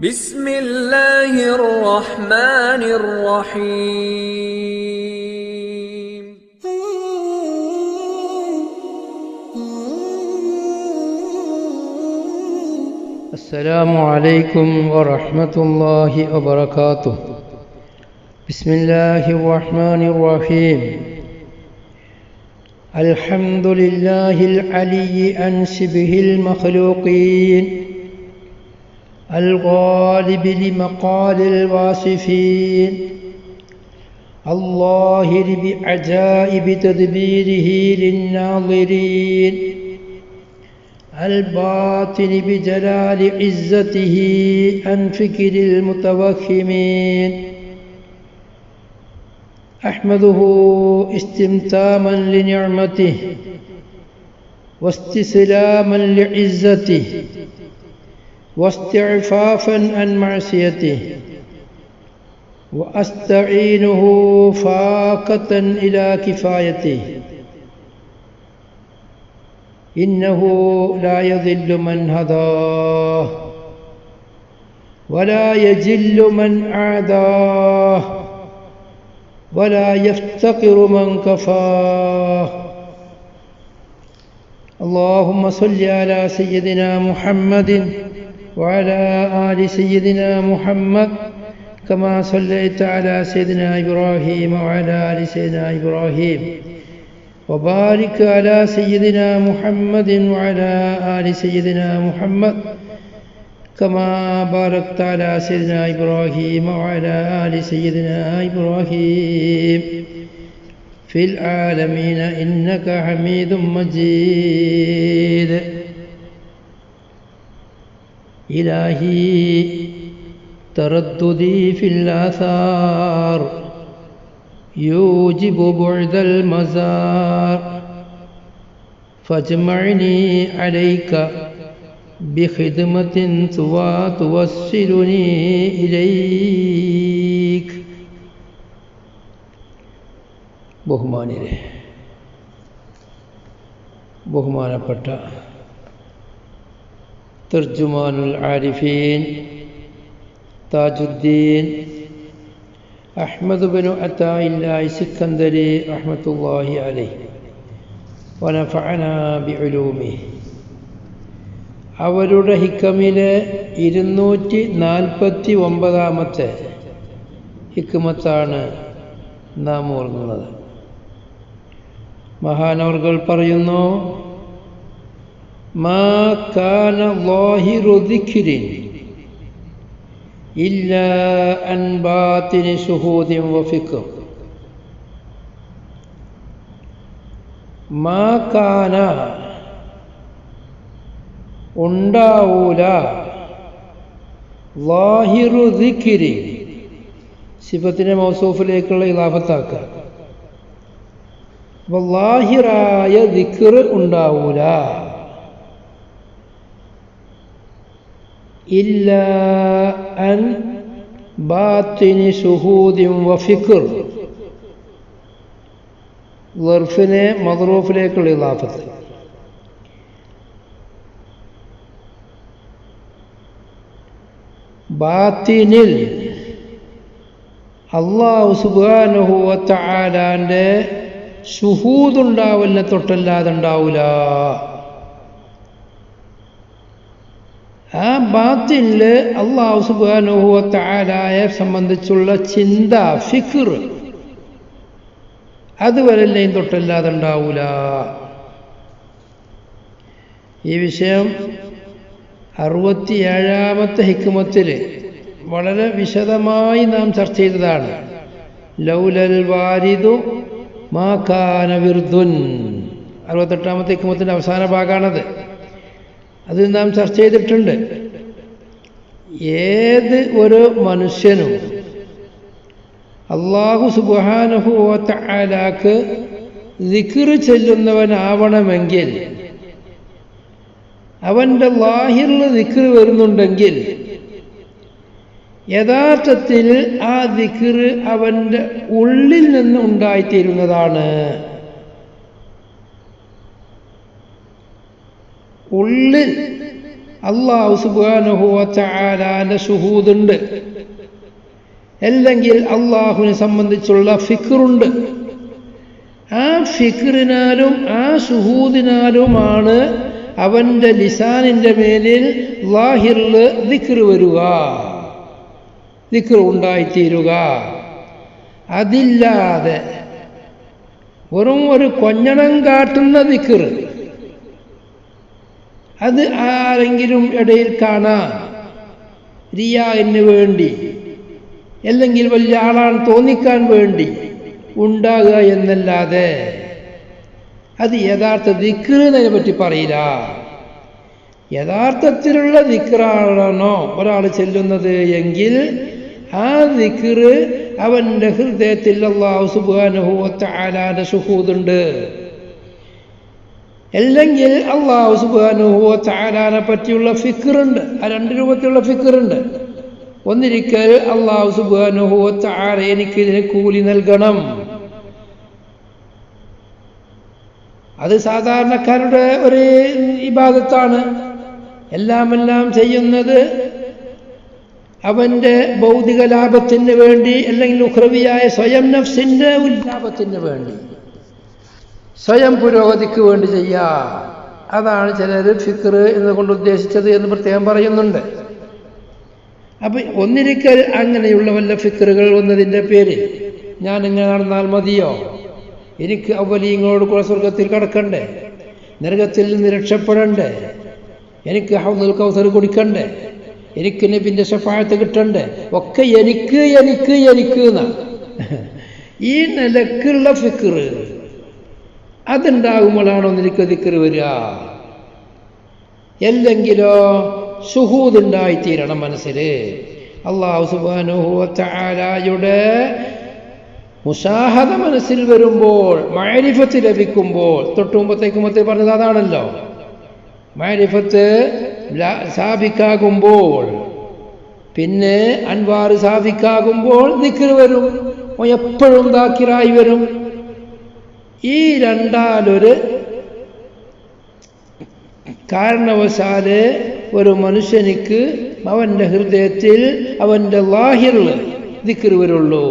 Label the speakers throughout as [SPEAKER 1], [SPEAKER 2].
[SPEAKER 1] بسم الله الرحمن الرحيم
[SPEAKER 2] السلام عليكم ورحمة الله وبركاته. بسم الله الرحمن الرحيم. الحمد لله العلي عن شبه المخلوقين، الغالب لمقال الواصفين، الظاهر بعجائب تدبيره للناظرين، الباطن بجلال عزته عن فكر المتوهمين. أحمده استمتاما لنعمته واستسلاما لعزته واستعفافا عن معصيته، وأستعينه فاقة إلى كفايته. إنه لا يضل من هداه ولا يجل من عاداه ولا يفتقر من كفاه. اللهم صل على سيدنا محمد وعلى آل سيدنا محمد كما صليت على سيدنا إبراهيم وعلى آل سيدنا إبراهيم، وبارك على سيدنا محمد وعلى آل سيدنا محمد كما باركت على سيدنا إبراهيم وعلى آل سيدنا إبراهيم في العالمين إنك حميد مجيد. إلهي ترددي في الآثار يوجب بعد المزار، فاجمعني عليك بخدمة توصلني إليك. ബഹുമാനപ്പെട്ട തർജുമാനുൽ ആരിഫീൻ Thajudheen Ahmad bin അതാഇല്ലാഹി Sikandari റഹ്മത്തുള്ളാഹി അലൈഹി വനഫഅനാ ബിഉലൂമിഹി. അവരുടെ ഹിക്കമിലെ 249 ഹിക്മത്താണ് നാം ഓർക്കുന്നത്. മഹാനവർകൾ പറയുന്നു, മാ കാന ളാഹിറു ദിക്രിൻ ഇല്ലാ അൻ ബാതിനി ശുഹൂദിൻ വഫിക്ർ. മാ കാന ഉണ്ടാവൂല, ളാഹിറു ദിക്രി സിഫത്തിനെ മൗസൂഫിലേക്കുള്ള ഇളാഫത്താക്കുക. അപ്പോൾ ളാഹിറായ ദിക്ർ ഉണ്ടാവൂല, ഇല്ലാ അൻ ബാത്തിനി ശുഹൂദിൻ വഫിക്ർ. ളർഫിനെ മദ്റൂഫിലേക്കുള്ള ഇളാഫത്ത്. ബാത്തിനിൽ അല്ലാഹു സുബ്ഹാനഹു വ തആലാന്റെ ശുഹൂദുണ്ടാവലിനെ തൊട്ടല്ലാതെ ഉണ്ടാവൂല. ആ ബാത്തിനില് അല്ലാഹു സുബ്ഹാനഹു വ തആലയെ സംബന്ധിച്ചുള്ള ചിന്ത, ഫിക്ർ, അതുവരെയും തൊട്ടല്ലാതെ ഉണ്ടാവൂല. ഈ വിഷയം 67ാമത്തെ ഹിക്മത്തിൽ വളരെ വിശദമായി നാം ചർച്ച ചെയ്തതാണ്. ലൗലൽ വാരിദു മാ കാന വിർദുൻ, 68ാമത്തെ ഹിക്മത്തിൻ്റെ അവസാന ഭാഗമാണത്. അത് നാം ചർച്ച ചെയ്തിട്ടുണ്ട്. ഏത് ഒരു മനുഷ്യനും അല്ലാഹു സുബ്ഹാനഹു വ തആലാക്ക് ദിക്ർ ചെല്ലുന്നവനാവണമെങ്കിൽ, അവൻ്റെ ളാഹിറിൽ ദിക്ർ വരുന്നുണ്ടെങ്കിൽ, യഥാർത്ഥത്തിൽ ആ ദിക്ർ അവൻ്റെ ഉള്ളിൽ നിന്ന് ഉണ്ടായിത്തീരുന്നതാണ്. ഉള്ളിൽ അല്ലാഹു സുബ്ഹാനഹു വ തആലാന്റെ ശുഹൂദുണ്ട്, അല്ലെങ്കിൽ അള്ളാഹുവിനെ സംബന്ധിച്ചുള്ള ഫിക്റുണ്ട്. ആ ഫിക്റിനാലും ആ ശുഹൂദിനാലുമാണ് അവന്റെ ലിസാനിന്റെ മേലിൽ ലാഹിറിൽ ദിക്ർ വരിക, ദിക്ർ ഉണ്ടായിത്തീരുക. അതില്ലാതെ വെറും ഒരു കൊഞ്ഞണം കാട്ടുന്ന ദിക്ർ, അത് ആരെങ്കിലും ഇടയിൽ കാണാൻ റിയാഇന് വേണ്ടി അല്ലെങ്കിൽ വലിയ ആളാണ് തോന്നിക്കാൻ വേണ്ടി ഉണ്ടാകുക എന്നല്ലാതെ അത് യഥാർത്ഥ ദിക്റിനെ പറ്റി പറയില്ല. യഥാർത്ഥത്തിലുള്ള ദിക്റാണോ ഒരാൾ ചെല്ലുന്നത് എങ്കിൽ ആ ദിക്ർ അവന്റെ ഹൃദയത്തിൽ അല്ലാഹു സുബ്ഹാനഹു വ തആലാന്റെ ശുഹൂദുണ്ട്. അല്ലെങ്കിൽ അല്ലാഹു സുബ്ഹാനഹു വ തആലാനെ പറ്റിയുള്ള ഫിക്റുണ്ട്. ആ രണ്ട് രൂപത്തിലുള്ള ഫിക്റുണ്ട്. ഒന്നിരിക്കൽ അല്ലാഹു സുബ്ഹാനഹു വ തആല എനിക്ക് ഇതിന് കൂലി നൽകണം. അത് സാധാരണക്കാരുടെ ഒരു ഇബാദത്താണ്. എല്ലാം ചെയ്യുന്നത് അവന്റെ ഭൗതിക ലാഭത്തിന് വേണ്ടി, അല്ലെങ്കിൽ ഉഖ്റവിയായ സ്വയം നഫ്സിന്റെ ഉല്ലാഭത്തിന് വേണ്ടി, സ്വയം പുരോഗതിക്ക് വേണ്ടി ചെയ്യാം. അതാണ് ചിലർ ഫിക്ർ എന്നുകൊണ്ട് ഉദ്ദേശിച്ചത് എന്ന് പ്രത്യേകം പറയുന്നുണ്ട്. അപ്പൊ ഒന്നിരിക്കൽ അങ്ങനെയുള്ള വല്ല ഫിക്റുകൾ വന്നതിൻ്റെ പേരിൽ ഞാൻ ഇങ്ങനെ നടന്നാൽ മതിയോ? എനിക്ക് അവലീങ്ങളോട് കൂടെ സ്വർഗത്തിൽ കടക്കണ്ടേ? നരകത്തിൽ നിന്ന് രക്ഷപ്പെടണ്ടേ? എനിക്ക് ഹൗദുൽ കൗസർ കുടിക്കണ്ടേ? എനിക്ക് നബിന്റെ ശഫാഅത്ത് കിട്ടണ്ടേ? ഒക്കെ എനിക്ക് എന്നാ ഈ നിലക്കുള്ള ഫിക്ർ അതുണ്ടാകുമ്പോഴാണോ നിനക്ക് ദിക്ർ വരിക? അല്ലെങ്കിലോ ശുഹൂദ് ഉണ്ടായിത്തീരണം മനസ്സിൽ. അല്ലാഹു സുബ്ഹാനഹു വ തആലയുടെ മുശാഹദ മനസ്സിൽ വരുമ്പോൾ, മഅരിഫത്ത് ലഭിക്കുമ്പോൾ, തൊട്ടുമുമ്പത്തേക്ക് പറഞ്ഞത് അതാണല്ലോ, മഅരിഫത്ത് സാബിക്കാകുമ്പോൾ, പിന്നെ അൻവാർ സാബിക്കാകുമ്പോൾ ദിക്ർ വരും, എപ്പോഴും ദാക്കിറായി വരും. ഈ രണ്ടാലൊരു കാരണവശാല് ഒരു മനുഷ്യനിക്ക് അവന്റെ ഹൃദയത്തിൽ അവന്റെ ലാഹിറിൽ ദിക്ർ വരുള്ളൂ.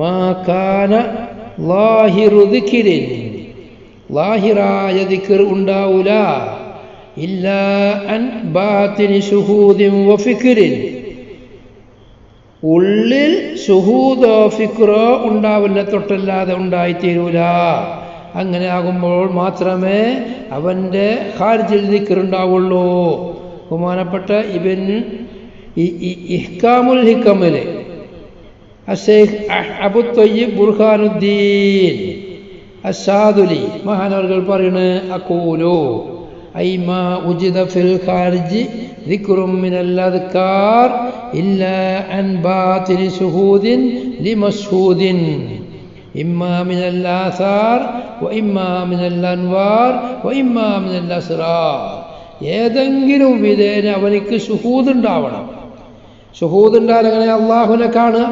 [SPEAKER 2] മാ കാന ലാഹിറു ദിക്രിൻ, ലാഹിറായ ദിക്ർ ഉണ്ടാവൂല ഇല്ലാ അൻ ബാത്തിനി ശുഹൂദിൻ വ ഫിക്രിൻ, ഉള്ളിൽ ശുഹൂദോ ഫിക്റോ ഉണ്ടാവില്ല, തൊട്ടല്ലാതെ ഉണ്ടായിത്തീരൂല. അങ്ങനെ ആകുമ്പോൾ മാത്രമേ അവന്റെ ഖാരിജിൽ ദിക്ർ ഉണ്ടാവുള്ളൂ. ബഹുമാനപ്പെട്ട ഇബ്ൻ ഇഹ്കാമുൽ ഹിക്കമിൽ അശൈഖ് അബു ത്വയ്യിബ് ബുർഹാനുദ്ദീൻ അശാദുലി മഹാനവർകൾ പറയുന്നു, അഖൂലു ഐമാ ഉജിദ ഫിൽ ഖാരിജി ദിക്റും മിനൽ അദ്കാർ ഇല്ലാ അൻ ബാതിനി ശുഹൂദിൻ ലിമശ്ഹൂദിൻ ഇമ്മാ മിനൽ ആസാർ വ ഇമ്മാ മിനൽ അൻവാർ വ ഇമ്മാ മിനൽ അസ്റാർ. ഏതെങ്കിലും വിധേന അവനിക്ക് ശുഹൂദ് ഉണ്ടാവണം. ശുഹൂദ് ഉണ്ടായാൽ അങ്ങനെ അള്ളാഹുവിനെ കാണുക,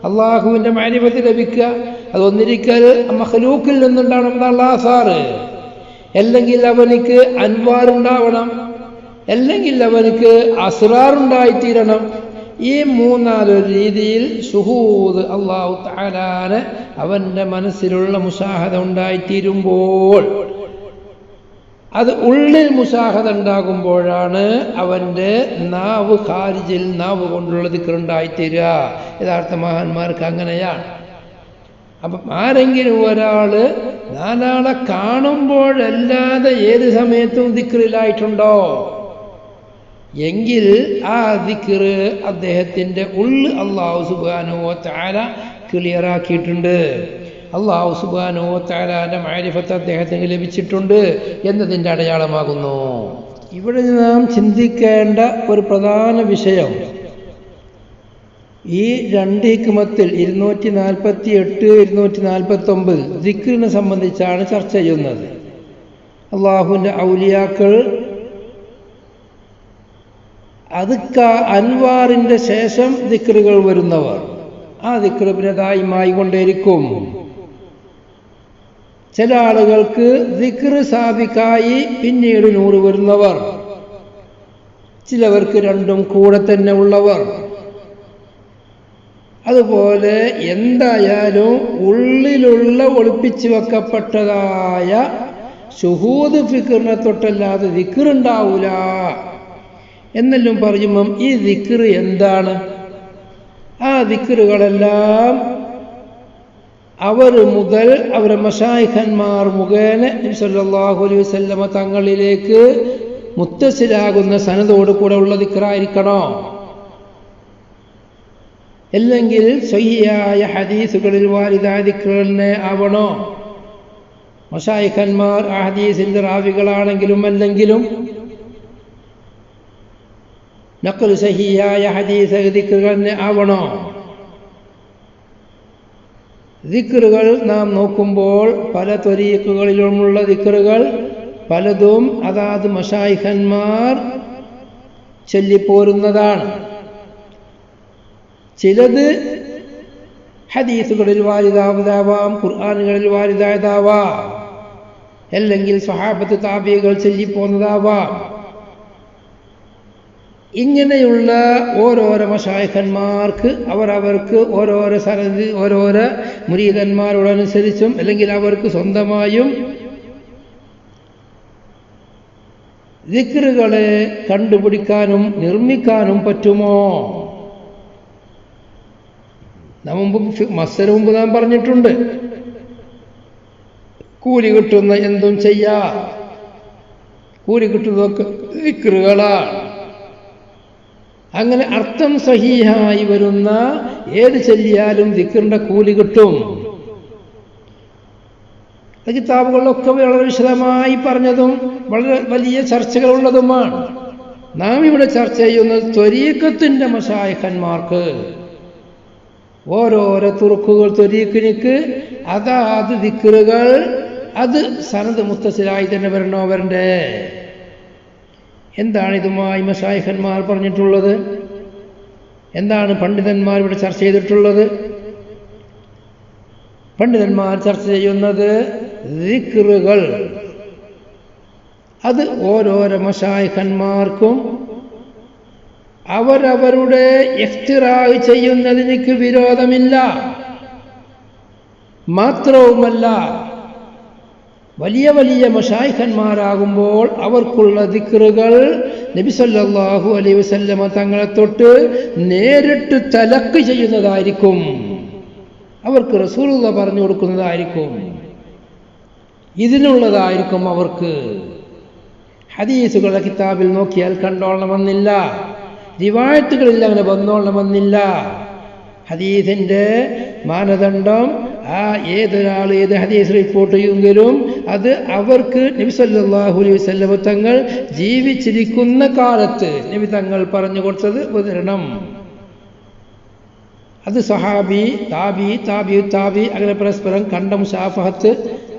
[SPEAKER 2] അള്ളാഹുവിന്റെ മഅരിഫത്ത് ലഭിക്കുക. അതൊന്നിരിക്കൽ മഖ്ലൂക്കിൽ നിന്നുണ്ടാവണം ആസാറ്, അല്ലെങ്കിൽ അവനിക്ക് അൻവാർ ഉണ്ടാവണം, അല്ലെങ്കിൽ അവനിക്ക് അസ്റാർ ഉണ്ടായിത്തീരണം. ഈ മൂന്നാലൊരു രീതിയിൽ ശുഹൂദ് അല്ലാഹു തആലാനെ അവന്റെ മനസ്സിലുള്ള മുശാഹദ ഉണ്ടായിത്തീരുമ്പോൾ, അത് ഉള്ളിൽ മുശാഹദ ഉണ്ടാകുമ്പോഴാണ് അവന്റെ നാവ് ഖാരിജിൽ നാവ് കൊണ്ടുള്ള ദിക്ർ ഉണ്ടായിത്തീരുക. യഥാർത്ഥ മഹാന്മാർക്ക് അങ്ങനെയാണ്. അപ്പം ആരെങ്കിലും ഒരാള് നാലാളെ കാണുമ്പോഴല്ലാതെ ഏത് സമയത്തും ദിക്റിലായിട്ടുണ്ടോ എങ്കിൽ ആ ദിക്ർ അദ്ദേഹത്തിന്റെ ഉള്ള് അല്ലാഹു സുബ്ഹാനഹു വ തആല ക്ലിയർ ആക്കിയിട്ടുണ്ട്. അല്ലാഹു സുബ്ഹാനഹു വ തആലയുടെ മഅരിഫത്ത് അദ്ദേഹത്തിന് ലഭിച്ചിട്ടുണ്ട് എന്നതിൻ്റെ അടയാളമാകുന്നു. ഇവിടെ നാം ചിന്തിക്കേണ്ട ഒരു പ്രധാന വിഷയം, ഈ രണ്ട് ഹിക്മത്തിൽ 248, 249 ദിക്റിനെ സംബന്ധിച്ചാണ് ചർച്ച ചെയ്യുന്നത്. അള്ളാഹുവിൻ്റെ ഔലിയാക്കൾ അത് അൻവാറിന്റെ ശേഷം ദിക്റുകൾ വരുന്നവർ, ആ ദിക്ർ പിന്നെ ദായിമായി കൊണ്ടേയിരിക്കും. ചില ആളുകൾക്ക് ദിക്ർ സാബിക്കായി പിന്നീട് 100 വരുന്നവർ, ചിലവർക്ക് രണ്ടും കൂടെ തന്നെ ഉള്ളവർ. അതുപോലെ എന്തായാലും ഉള്ളിലുള്ള ഒളിപ്പിച്ചു വെക്കപ്പെട്ടതായ ശുഹൂദ് ഫിക്റിനെ തൊട്ടല്ലാതെ ദിക്റുണ്ടാവൂല എന്നെല്ലാം പറയുമ്പം ഈ ദിക്ർ എന്താണ്? ആ ദിക്റുകളെല്ലാം അവർ മുതൽ അവരെ മശായിഖന്മാർ മുഖേന നബി സല്ലല്ലാഹു അലൈഹി വസല്ലമ തങ്ങളിലേക്ക് മുത്തസിലാകുന്ന സനദോട് കൂടെ ഉള്ള ദിക്റായിരിക്കണോ? അല്ലെങ്കിൽ സ്വഹീഹായ ഹദീസുകളിൽ വാരിദായ ദിക്റുകളെ ആവണോ? മശായിഖന്മാർ ആ ഹദീസിന്റെ റാവികളാണെങ്കിലും അല്ലെങ്കിലും നഖൽ സ്വഹീഹായ ഹദീസ് ദിക്റുകളെ ആവണോ? ദിക്റുകൾ നാം നോക്കുമ്പോൾ പല ത്വരീഖുകളിലുമുള്ള ദിക്റുകൾ പലതും അതാത് മശായിഖന്മാർ ചൊല്ലിപ്പോരുന്നതാണ്. ചിലത് ഹദീസുകളിൽ വാരിദാവതാവാം, ഖുർആനുകളിൽ വാരിദായതാവാം, അല്ലെങ്കിൽ സ്വഹാബത്ത് താബികൾ ചൊല്ലിപ്പോന്നതാവാം. ഇങ്ങനെയുള്ള ഓരോരോ മശായിഖന്മാർക്ക് അവർക്ക് ഓരോരോ സനദ് ഓരോരോ മുരീദന്മാരോടനുസരിച്ചും അല്ലെങ്കിൽ അവർക്ക് സ്വന്തമായും ദിക്റുകളെ കണ്ടുപിടിക്കാനും നിർമ്മിക്കാനും പറ്റുമോ? മസ്സര മുമ്പ് നാം പറഞ്ഞിട്ടുണ്ട്, കൂലി കിട്ടുന്ന എന്തും ചെയ്യാം. കൂലി കിട്ടുന്നതൊക്കെ ദിക്റുകളാണ്. അങ്ങനെ അർത്ഥം സഹീഹായി വരുന്ന ഏത് ചൊല്ലിയാലും ദിക്റിന്റെ കൂലി കിട്ടും. കിതാബുകളിലൊക്കെ വളരെ വിശദമായി പറഞ്ഞതും വളരെ വലിയ ചർച്ചകളുള്ളതുമാണ്. നാം ഇവിടെ ചർച്ച ചെയ്യുന്നത് ത്വരീഖത്തിന്റെ മശായിഖന്മാർക്ക് ഓരോരോ തുറുക്കുകൾ ത്വരീഖിനിക്ക് അതാത് ദിക്റുകൾ അത് സനദ് മുത്തസിലായി തന്നെ വരണോ വരണ്ടേ? എന്താണ് ഇതുമായി മശായിഖന്മാർ പറഞ്ഞിട്ടുള്ളത്? എന്താണ് പണ്ഡിതന്മാർ ഇവിടെ ചർച്ച ചെയ്തിട്ടുള്ളത്? പണ്ഡിതന്മാർ ചർച്ച ചെയ്യുന്നത് ദിക്റുകൾ അത് ഓരോരോ മശായിഖന്മാർക്കും അവരവരുടെ ഇഖ്തിറാഅ് ചെയ്യുന്നതിന് വിരോധമില്ല. മാത്രവുമല്ല, വലിയ വലിയ മശായിഖന്മാരാകുമ്പോൾ അവർക്കുള്ള ദിക്റുകൾ നബി സല്ലല്ലാഹു അലൈഹി വസല്ലമ തങ്ങളെ തൊട്ട് നേരിട്ട് തലക്ക് ചെയ്യുന്നതായിരിക്കും. അവർക്ക് റസൂലുള്ളാഹി പറഞ്ഞു കൊടുക്കുന്നതായിരിക്കും. ഇതിനുള്ളതായിരിക്കും അവർക്ക്. ഹദീസുകളുടെ കിതാബിൽ നോക്കിയാൽ കണ്ടോളണമെന്നില്ല, റിവായത്തുകളിൽ അങ്ങനെ വന്നോളണമെന്നില്ല. ഹദീസിന്റെ മാനദണ്ഡം ഏതൊരാൾ ഏത് ഹദീസ് റിപ്പോർട്ട് ചെയ്യുമെങ്കിലും അത് അവർക്ക് നബി സല്ലല്ലാഹു അലൈഹി വസല്ലം തങ്ങൾ ജീവിച്ചിരിക്കുന്ന കാലത്ത് നബി തങ്ങൾ പറഞ്ഞു കൊടുത്തത് ഉദാഹരണം. അത് സഹാബി താബി താബി താബി അങ്ങനെ പരസ്പരം കണ്ട മുസാഫഹത്ത്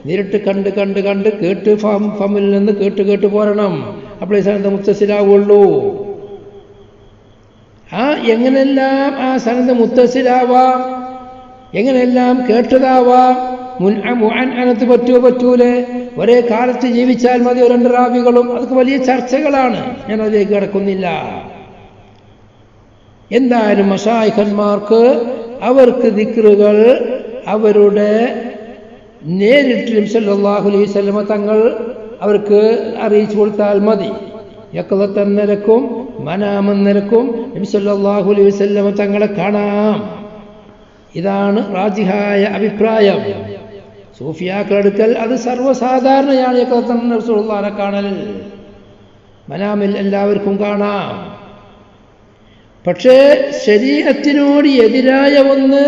[SPEAKER 2] നേരിട്ട് കണ്ട് കണ്ട് കണ്ട് കേട്ട് ഫമിൽ നിന്ന് കേട്ട് പോരണം. അപ്പോഴേ സനദ് മുത്തസിലാവുള്ളൂ. എങ്ങനെല്ലാം ആ സനദ് മുത്തസിലാവാം, എങ്ങനെയെല്ലാം കേട്ടതാവാം. മുൻഅനത്ത് പറ്റൂലേ? ഒരേ കാലത്ത് ജീവിച്ചാൽ മതി രണ്ട് റാവികളും. അതൊക്കെ വലിയ ചർച്ചകളാണ്, ഞാൻ അതിലേക്ക് കിടക്കുന്നില്ല. എന്തായാലും മശായിഖന്മാർക്ക് അവർക്ക് ദിക്റുകൾ അവരുടെ നേരിട്ട് നബി സല്ലല്ലാഹു അലൈഹി വസല്ലമ തങ്ങൾ അവർക്ക് അറിയിച്ചു കൊടുത്താൽ മതി. യഖ്ളത്ത് നിലക്കും മനാമൻ നിലക്കും നബി സല്ലല്ലാഹു അലൈഹി വസല്ലമ തങ്ങളെ കാണാം. ഇതാണ് റാജിഹായ അഭിപ്രായം. സൂഫിയാക്കളെടുക്കൽ അത് സർവ്വസാധാരണയാണ്. യഖ്ളത്ത് റസൂലുള്ളാഹിനെ കാണൽ മനാമിൽ എല്ലാവർക്കും കാണാം. പക്ഷേ ശരീഅത്തിനോട് എതിരായ ഒന്ന്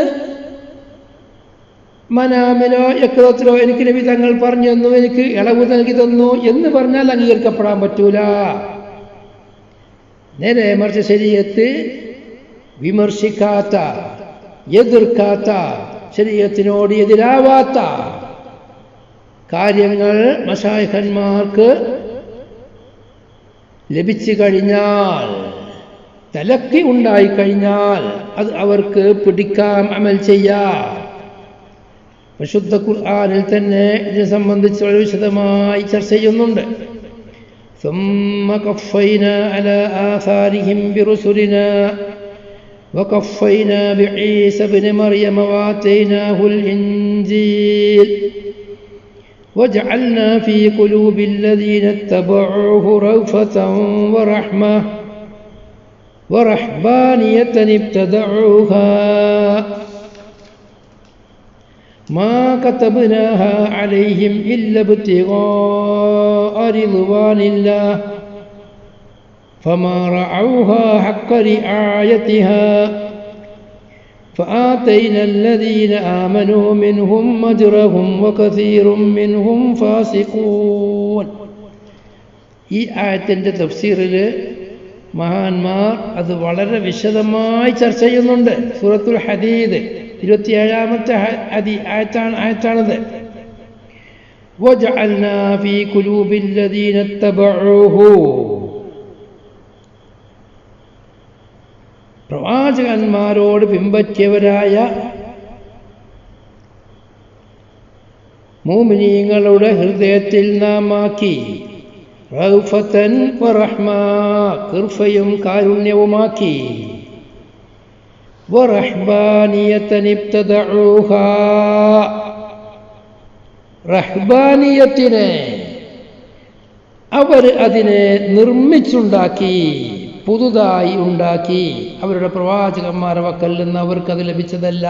[SPEAKER 2] മനാമിലോ യഖ്ളത്തിലോ എനിക്ക് നബി തങ്ങൾ പറഞ്ഞു തന്നു, എനിക്ക് ഇളവ് നൽകി തന്നു എന്ന് പറഞ്ഞാൽ അംഗീകരിക്കപ്പെടാൻ പറ്റൂല. നേരെ മറിച്ച് ശരീഅത്ത് വിമർശിക്കാത്ത, എതിർക്കാത്ത, ശരീഅത്തിനോട് എതിരാവാത്ത കാര്യങ്ങൾ മശായിഖന്മാർക്ക് ലഭിച്ചു കഴിഞ്ഞാൽ, തലക്കി ഉണ്ടായിക്കഴിഞ്ഞാൽ അത് അവർക്ക് പിടിക്കാം, അമൽ ചെയ്യാം. പരിശുദ്ധ ഖുർആനിൽ തന്നെ ഇതിനെ സംബന്ധിച്ച് വളരെ വിശദമായി ചർച്ച ചെയ്യുന്നുണ്ട്. ثم قفينا على آثارهم برسلنا وقفينا بعيسى ابن مريم وآتيناه الإنجيل وجعلنا في قلوب الذين اتبعوه رأفة ورحمة ورهبانية ابتدعوها ما كتبناها عليهم إلا ابتغاء رضوان الله فما رعوها حق رعايتها فآتينا الذين آمنوا منهم أجرهم وكثير منهم فاسقون. ഈ ആയത്തിൻ്റെ തഫ്സീറിൽ മഹാന്മാർ അത് വളരെ വിശദമായി ചർച്ച ചെയ്യുന്നുണ്ട്. സൂറത്തുൽ ഹദീദ് 27-ാമത്തെ ആയത്താണത്. وجعلنا في قلوب الذين اتبعوه, പ്രവാചകന്മാരോട് പിൻപറ്റിയവരായ മുഅ്മിനീങ്ങളുടെ ഹൃദയത്തിൽ നാം ആക്കി റൗഫത്തൻ വറഹ്മ, കൃപയും കാരുണ്യവുമാക്കി. വറഹ്ബാനിയത്തൻ ഇബ്തദഊഹാ, റഹ്ബാനിയത്തിനെ അവർ അതിനെ നിർമ്മിച്ചുണ്ടാക്കി, പുതുതായി ഉണ്ടാക്കി. അവരുടെ പ്രവാചകന്മാരെ വക്കൽ നിന്ന് അവർക്കത് ലഭിച്ചതല്ല.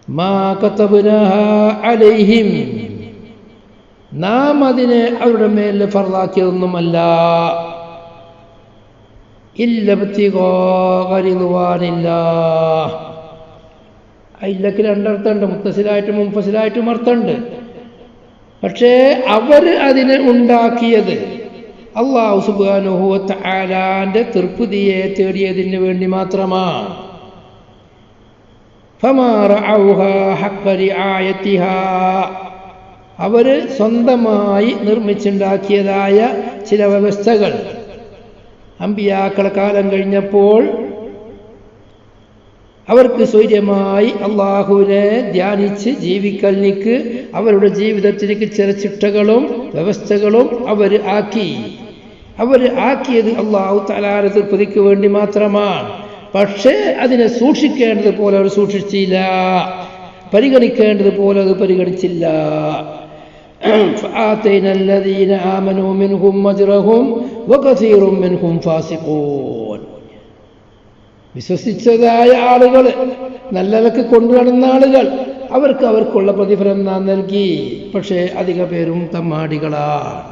[SPEAKER 2] മാ കതബ്നാഹാ അലൈഹിം, നാം അതിനെ അവരുടെ മേൽ ഫർളാക്കിയതൊന്നുമല്ല. ഇല്ല ഇബ്തിഗാഅ റിദ്വാനില്ലാഹ്, ഇല്ലക്ക് രണ്ടർത്ഥമുണ്ട്, മുത്തസിലായിട്ടും മുൻഫസിലായിട്ടും അർത്ഥമുണ്ട്. പക്ഷേ അവർ അതിനെ ഉണ്ടാക്കിയത് അല്ലാഹു സുബ്ഹാനഹു വ തആലാന്റെ തൃപ്തിയെ തേടിയതിന് വേണ്ടി മാത്രമാണ്. ഫമാ റഅൗഹാ ഹഖ്ഖ റിആയതിഹാ, അവർ സ്വന്തമായി നിർമ്മിച്ചുണ്ടാക്കിയതായ ചില വ്യവസ്ഥകൾ അമ്പിയാക്കളെ കാലം കഴിഞ്ഞപ്പോൾ അവർക്ക് സ്വൈര്യമായി അള്ളാഹുവിനെ ധ്യാനിച്ച് ജീവിക്കലിനിക്ക് അവരുടെ ജീവിതത്തിലേക്ക് ചില ചിട്ടകളും വ്യവസ്ഥകളും അവർ ആക്കി. അവർ ആക്കിയത് അള്ളാഹു തആലയുടെ തൃപ്തിക്ക് വേണ്ടി മാത്രമാണ്. പക്ഷേ അതിനെ സൂക്ഷിക്കേണ്ടത് പോലെ അവർ സൂക്ഷിച്ചില്ല, പരിഗണിക്കേണ്ടത് പോലെ അത് പരിഗണിച്ചില്ല. فآتينا الذين آمنوا منهم أجرهم وكثير منهم فاسقون. വിശ്വസിച്ചതായ ആളുകൾ, നല്ലതൊക്കെ കൊണ്ടുനടന്ന ആളുകൾ, അവർക്കുള്ള പ്രതിഫലം നാം നൽകി. പക്ഷേ അധിക പേരും തമ്മാടികളാണ്.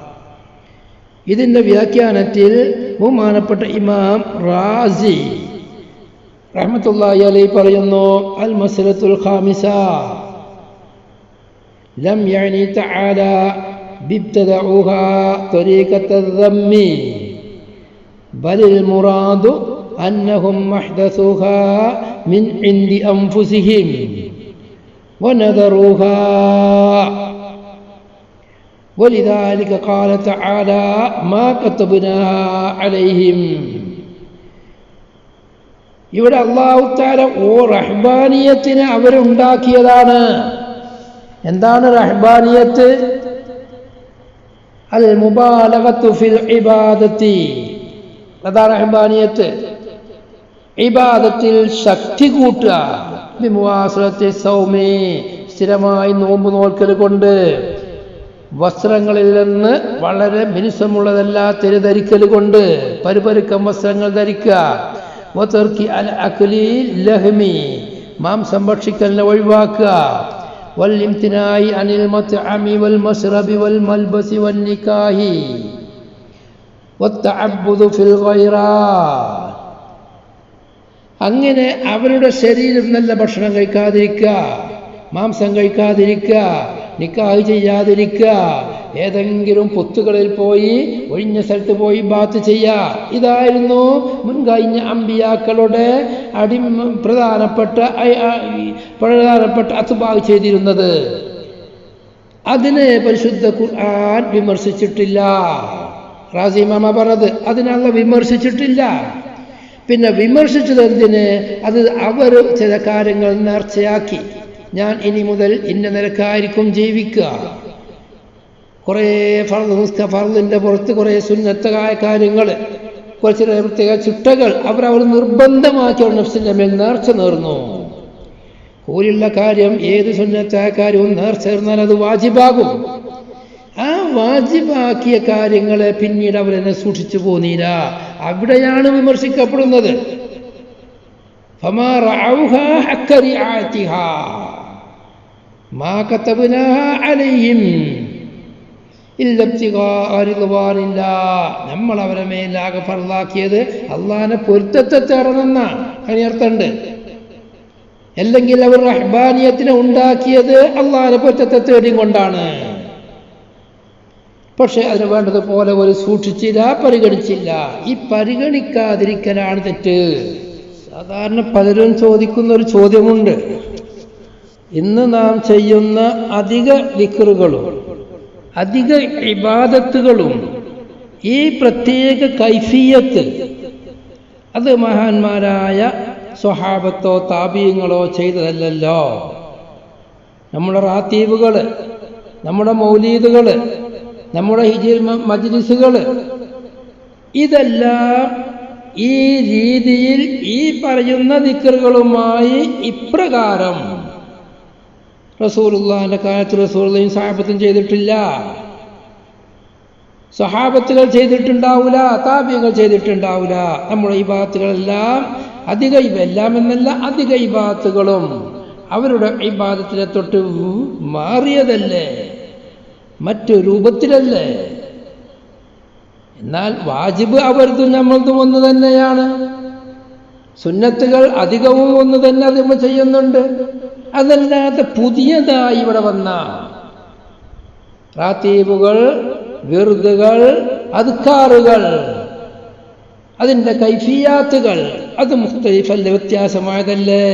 [SPEAKER 2] ഇതിൻ്റെ വ്യാഖ്യാനത്തിൽ ബഹുമാനപ്പെട്ട ഇമാം റാസി റഹ്മത്തുള്ളാഹി അലൈഹി പറയുന്നു, അൽ മസ്അലത്തുൽ ഖാമിസ ലം യഅനി തആല ബിബ്തദഉഹാ ത്വരീഖത്തൽ ദമ്മി ബലിൽ മുറാദു أنهم محدثوها من عند أنفسهم ونذروها ولذلك قال تعالى ما كتبناها عليهم. ഇവിടെ അല്ലാഹു തആല റഹ്ബാനിയത്തിനെ അവരുണ്ടാക്കിയതാണ്. എന്താണ് റഹ്ബാനിയത്ത്? അൽ മുബാലഗത്തു ഫിൽ ഇബാദത്തി, അതാണ് റഹ്ബാനിയത്ത്. ഇബാദത്തിൽ ശക്തി കൂട്ടുക. ബിമുവാസലത്തി സൗമി, സ്ഥിരമായി നോമ്പ് നോൽക്കൽ കൊണ്ട്, വസ്ത്രങ്ങളിൽ നിന്ന് വളരെ മിനുസമുള്ളതല്ലാത്ത ധരിക്കൽ കൊണ്ട്, പരുപരുക്കം വസ്ത്രങ്ങൾ ധരിക്കുക. വതർക്കി അൽ അക്ലി ലഹ്മി, മാംസം ഭക്ഷിക്കലിനെ ഒഴിവാക്കുക. വൽ ഇംതിനായി അനിൽ മത്അമി വൽ മശ്റബി വൽ മൽബസി വൻ നികാഹി വത്തഅബ്ബുദു ഫിൽ ഗൈറാത്ത്. അങ്ങനെ അവരുടെ ശരീരം നല്ല ഭക്ഷണം കഴിക്കാതിരിക്കുക, മാംസം കഴിക്കാതിരിക്കുക, നിക്കാഹ് ചെയ്യാതിരിക്കുക, ഏതെങ്കിലും പൊത്തുകളിൽ പോയി ഒഴിഞ്ഞ സ്ഥലത്ത് പോയി ബാത്ത് ചെയ്യുക. ഇതായിരുന്നു മുൻകഴിഞ്ഞ അമ്പിയാക്കളുടെ പ്രധാനപ്പെട്ട അത്ബാഅ് ചെയ്തിരുന്നത്. അതിനെ പരിശുദ്ധ ഖുർആൻ വിമർശിച്ചിട്ടില്ല. റാസി ഇമാമ പറഞ്ഞത് അതിനല്ല വിമർശിച്ചിട്ടില്ല. പിന്നെ വിമർശിച്ചത് എന്തിന്? അത് അവർ ചില കാര്യങ്ങൾ നേർച്ചയാക്കി. ഞാൻ ഇനി മുതൽ ഇന്ന നിലക്കായിരിക്കും ജീവിക്കുക, കുറേ ഫർദിൻ്റെ പുറത്ത് കുറേ സുന്നത്തായ കാര്യങ്ങൾ, കുറച്ച് പ്രത്യേക ചിട്ടകൾ അവർ നിർബന്ധമാക്കി നഫ്സിൻ്റെ മേൽ നേർച്ച നേർന്നു. കൂലുള്ള കാര്യം ഏത് സുന്നത്തായ കാര്യവും നേർച്ച നേർന്നാൽ അത് വാജിബാകും. ആ വാജിബാക്കിയ കാര്യങ്ങളെ പിന്നീട് അവരെന്നെ സൂക്ഷിച്ചു പോന്നീല. അവിടെയാണ് വിമർശിക്കപ്പെടുന്നത്. ഫമാ റഅൗഹാ ഹഖ്ക റിആയതിഹാ മാ കതബ്നാഹാ അലൈഹിം ഇല്ല ഇബ്തിഗാഅ റിദ്വാനില്ലാഹ്. നമ്മൾ അവരെ മേലാകെ ഫർളാക്കിയത് അള്ളാഹിനെ പൊരുത്തത്തെ തേടണമെന്ന അതിനർത്ഥമുണ്ട്. അല്ലെങ്കിൽ അവർ റഹ്ബാനിയത്തിനെ ഉണ്ടാക്കിയത് അള്ളാഹിനെ പൊരുത്തത്തെ തേടിയും കൊണ്ടാണ്. പക്ഷെ അതിന് വേണ്ടതുപോലെ ഒരു സൂക്ഷിച്ചില്ല, പരിഗണിച്ചില്ല. ഈ പരിഗണിക്കാതിരിക്കലാണ് തെറ്റ്. സാധാരണ പലരും ചോദിക്കുന്ന ഒരു ചോദ്യമുണ്ട്. ഇന്ന് നാം ചെയ്യുന്ന അധിക ദിക്റുകളും അധിക ഇബാദത്തുകളും ഈ പ്രത്യേക കൈഫിയത്ത് അത് മഹാന്മാരായ സ്വഹാബത്തോ താബീങ്ങളോ ചെയ്തതല്ലല്ലോ. നമ്മുടെ റാത്തീബുകൾ, നമ്മുടെ മൗലീദുകൾ, നമ്മുടെ ഹിജ്ർ മജ്ലിസുകൾ, ഇതെല്ലാം ഈ രീതിയിൽ ഈ പറയുന്ന ദിക്റുകളുമായി ഇപ്രകാരം റസൂലുള്ളാഹിന്റെ കാലത്ത് റസൂലുള്ളാഹിയും സഹാബത്തും ചെയ്തിട്ടില്ല. സഹാബത്തുകൾ ചെയ്തിട്ടുണ്ടാവില്ല, താബികൾ ചെയ്തിട്ടുണ്ടാവില്ല. നമ്മുടെ ഇബാദത്തുകളെല്ലാം എല്ലാം എന്നല്ല, അധിക ഇബാദത്തുകളും അവരുടെ ഇബാദത്തിനെ തൊട്ട് മാറിയതല്ലേ, മറ്റു രൂപത്തിലല്ലേ. എന്നാൽ വാജിബ് അവരതും നമ്മളതും ഒന്ന് തന്നെയാണ്. സുന്നത്തുകൾ അധികവും ഒന്ന് തന്നെ അത് നമ്മൾ ചെയ്യുന്നുണ്ട്. അതല്ലാതെ പുതിയതായി ഇവിടെ വന്ന റാത്തീബുകൾ, വിർദുകൾ, അദ്കാറുകൾ, അതിൻ്റെ കൈഫിയാത്തുകൾ അത് മുഖ്തലിഫല്ലേ, വ്യത്യാസമായതല്ലേ,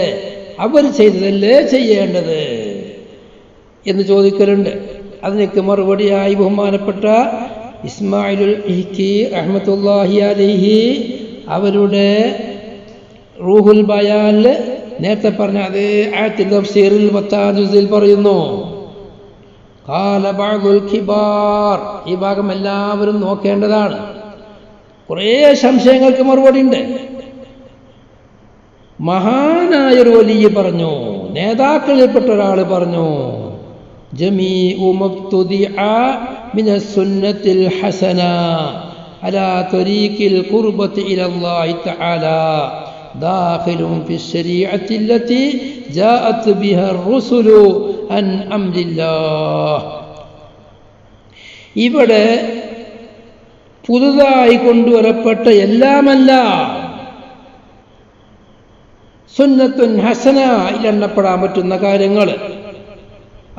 [SPEAKER 2] അവർ ചെയ്തതല്ലേ ചെയ്യേണ്ടത് എന്ന് ചോദിക്കലുണ്ട്. അതിനൊക്കെ മറുപടിയായി ബഹുമാനപ്പെട്ട ഇസ്മായിലുൽ ഇഹ്കി റഹ്മത്തുള്ളാഹി അലൈഹി അവരുടെ റൂഹുൽ ബയാനിൽ നേരത്തെ പറഞ്ഞ അതേ ആയത്തിൽ തഫ്സീറിൽ 10-ാം ജുസിൽ പറയുന്നു, ഖാല ബഅദുൽ കിബാർ. ഈ ഭാഗം എല്ലാവരും നോക്കേണ്ടതാണ്. കുറേ സംശയങ്ങൾക്ക് മറുപടി ഉണ്ട്. മഹാനായൊരു വലിയ പറഞ്ഞു, നേതാക്കളിൽപ്പെട്ട ഒരാൾ പറഞ്ഞു, ജമീഉ മബ്തുദിഅ മിനസ് സുന്നത്തിൽ ഹസന അലാ ത്വരീഖിൽ ഖുർബത്തി ഇലല്ലാഹി തആല ദാഖിലുൻ ഫിശ്ശരീഅത്തി അല്ലതി ജാഅത് ബിഹാ റുസുലു അൻ അംരില്ലാഹ്. ഇവിടെ പുതുതായി കൊണ്ടുവരപ്പെട്ട എല്ലാമല്ല സുന്നത്തുൻ ഹസന എണ്ണപ്പെടാൻ പറ്റുന്ന കാര്യങ്ങൾ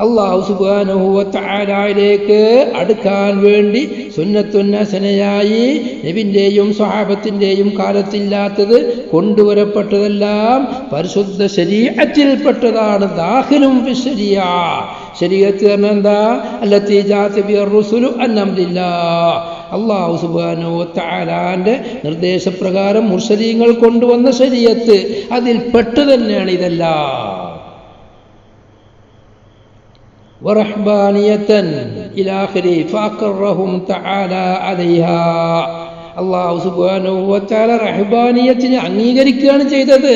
[SPEAKER 2] അല്ലാഹു സുബ്ഹാനഹു വ തആലയിലേക്ക് അടുക്കാൻ വേണ്ടി സുന്നത്തുൻ ഹസനയായി നബിൻ്റെയും സ്വഹാബത്തിൻ്റെയും കാലത്തില്ലാത്തത് കൊണ്ടുവരപ്പെട്ടതെല്ലാം പരിശുദ്ധ ശരീഅത്തിൽപ്പെട്ടതാണ്. ദാഖിലും ഫിശ്ശരീഅ. ശരീഅത്ത് പറഞ്ഞാൽ എന്താ? അല്ലത്തി ജാഅത് ബിഹാ റുസുലു അൻ അംരില്ലാഹ്. അല്ലാഹു സുബ്ഹാനഹു വ തആലാന്റെ നിർദ്ദേശപ്രകാരം മുർസലീങ്ങൾ കൊണ്ടുവന്ന ശരീഅത്ത് അതിൽ പെട്ടു തന്നെയാണ് ഇതെല്ലാം. വറഹ്ബാനിയതൻ ഇലാ ആഖിരി ഫഅഖറഹും തആല അലൈഹാ. അല്ലാഹു സുബ്ഹാനഹു വ തആല റഹ്ബാനിയത്തിനെ അംഗീകരിക്കുകയാണ് ചെയ്തത്.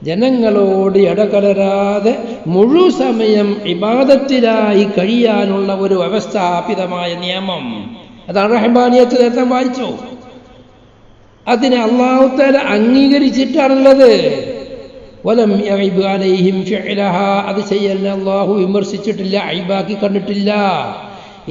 [SPEAKER 2] ജനങ്ങളോട് ഇടകലരാതെ മുഴു സമയം ഇബാദത്തിലായി കഴിയാനുള്ള ഒരു വ്യവസ്ഥാപിതമായ നിയമം, അതാണ് റഹ്ബാനിയത്ത്. നേരത്തെ വായിച്ചു. അതിനെ അല്ലാഹു തആല അംഗീകരിച്ചിട്ടാണുള്ളത്. വലം യഇബ് അലൈഹിം ഫിഅലഹാ. അത് ചെയ്യലിനെ അല്ലാഹു വിമർശിച്ചിട്ടില്ല, ഐബാക്കി കണ്ടിട്ടില്ല.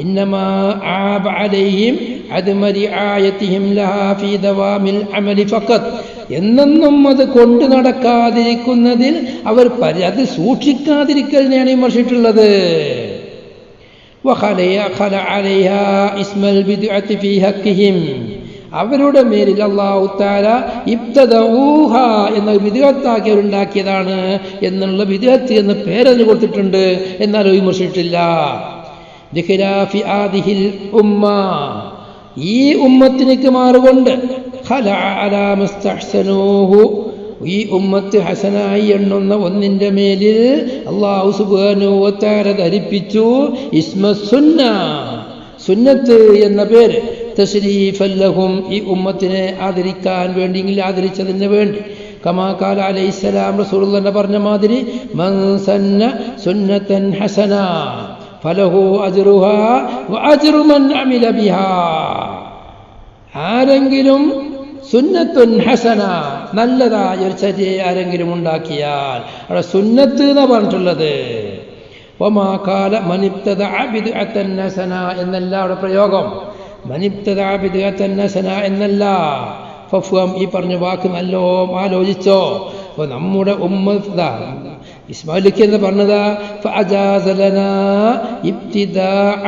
[SPEAKER 2] ഇന്നമാ ആബ അലൈഹിം അദ്മ റിആയതിഹിം ലഹാ ഫീ ദവാമിൽ അമലി ഫഖത്ത്. എന്നെന്നും അത് കൊണ്ടു നടക്കാതിരിക്കുന്നതിൽ അവർ അത് സൂക്ഷിക്കാതിരിക്കലിനെയാണ് വിമർശിച്ചിട്ടുള്ളത്. വഖല അലൈഹാ ഇസ്മൽ ബിദ്അത്തി ഫീ ഹഖ്ഖിഹിം. അവരുടെ മേലിൽ അല്ലാഹു തആല ഇബ്തദഊഹ എന്ന ബിദ്അത്താക്കി അവരുണ്ടാക്കിയതാണ് എന്നുള്ള ബിദ്അത്ത് എന്ന പേരതിന് കൊടുത്തിട്ടുണ്ട്, എന്നാൽ വിമർശിച്ചിട്ടില്ല. ബിഖിലാഫി ആദിഹിൽ ഉമ്മ. ഈ ഉമ്മത്തിനേക്ക് മാറുകൊണ്ട് ഖലഅ അലാ മസ്തഹ്സനൂഹു ഈ ഉമ്മത്ത് ഹസനായി എണ്ണുന്ന ഒന്നിൻ്റെ മേലിൽ അല്ലാഹു സുബ്ഹാനഹു വ തആല ധരിപ്പിച്ചു ഇസ്മസുന്ന, സുന്നത്ത് എന്ന പേര്, തശ്രീഫൻ ലഹും, ഈ ഉമ്മത്തിനെ ആദരിക്കാൻ വേണ്ടി, ആദരിച്ചതിന് വേണ്ടി. കമാ ഖാല അലൈഹിസ്സലാം, റസൂലുള്ളാഹി പറഞ്ഞ മാതിരി, മൻ സന്ന സുന്നതൻ ഹസന ഫലഹു അജ്റുഹാ വ അജ്റു മൻ അമില ബിഹാ. ആരെങ്കിലും സുന്നത്തുൻ ഹസന, നല്ലതായ ഒരു ചര്യയെ ആരെങ്കിലും ഉണ്ടാക്കിയാൽ, അവിടെ സുന്നത്ത് എന്നാ പറഞ്ഞിട്ടുള്ളത്. വമാ ഖാല മനിബ്തദഅ ബിദ്അതൻ ഹസന എന്നല്ല അവിടെ പ്രയോഗം. മനിബ്തദഅ ബിദ്അതൻ ഹസന എന്നല്ല. ഫഫ്ഹം, ഈ പറഞ്ഞ വാക്ക് നല്ലോ ആലോചിച്ചോ. അപ്പോൾ നമ്മുടെ ഉമ്മത്ത് ഇസ്മായിലിക്ക് എന്ന് പറഞ്ഞതാ, ഫഅജാസ ലനാ ഇബ്തിദാഅ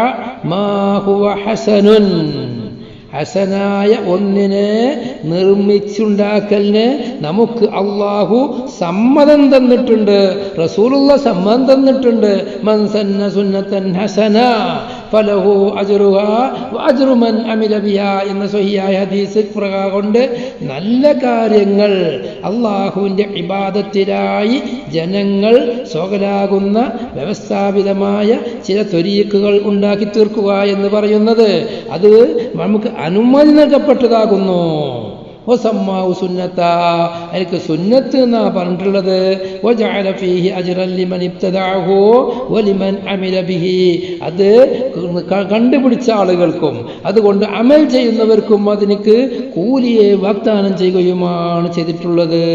[SPEAKER 2] മാ ഹുവ ഹസനുൻ, ഹസനായ ഒന്നിനെ നിർമ്മിച്ചുണ്ടാക്കലിന് നമുക്ക് അള്ളാഹു സമ്മതം തന്നിട്ടുണ്ട്, റസൂലുള്ള സമ്മതം തന്നിട്ടുണ്ട്. മൻ സന്ന സുന്നതൻ ഹസന ഫലഹു അജ്റുഹാ വ അജ്റു മൻ അമില ബിഹാ എന്ന സ്വഹീഹായ ഹദീസ് പ്രകാരം കൊണ്ട് നല്ല കാര്യങ്ങൾ അള്ളാഹുവിൻ്റെ ഇബാദത്തിനായി ജനങ്ങൾ സ്വകലാകുന്ന വ്യവസ്ഥാപിതമായ ചില ത്വരീഖുകൾ ഉണ്ടാക്കി തീർക്കുക എന്ന് പറയുന്നത് അത് നമുക്ക് അനുമതി നൽകപ്പെട്ടതാകുന്നു. വസമ്മാഹു സുന്നത്ത, എനിക്ക് സുന്നത്ത് എന്നാ പറഞ്ഞിട്ടുള്ളത്. വജഅല ഫീഹി അജ്റൻ ലിമൻ ഇബ്തദഅഹു വലിമൻ അമില ബിഹി, അത് കണ്ടുപിടിച്ച ആളുകൾക്കും അതുകൊണ്ട് അമൽ ചെയ്യുന്നവർക്കും അതിനക്ക് കൂലിയെ വാഗ്ദാനം ചെയ്യുകയുമാണ് ചെയ്തിട്ടുള്ളത്.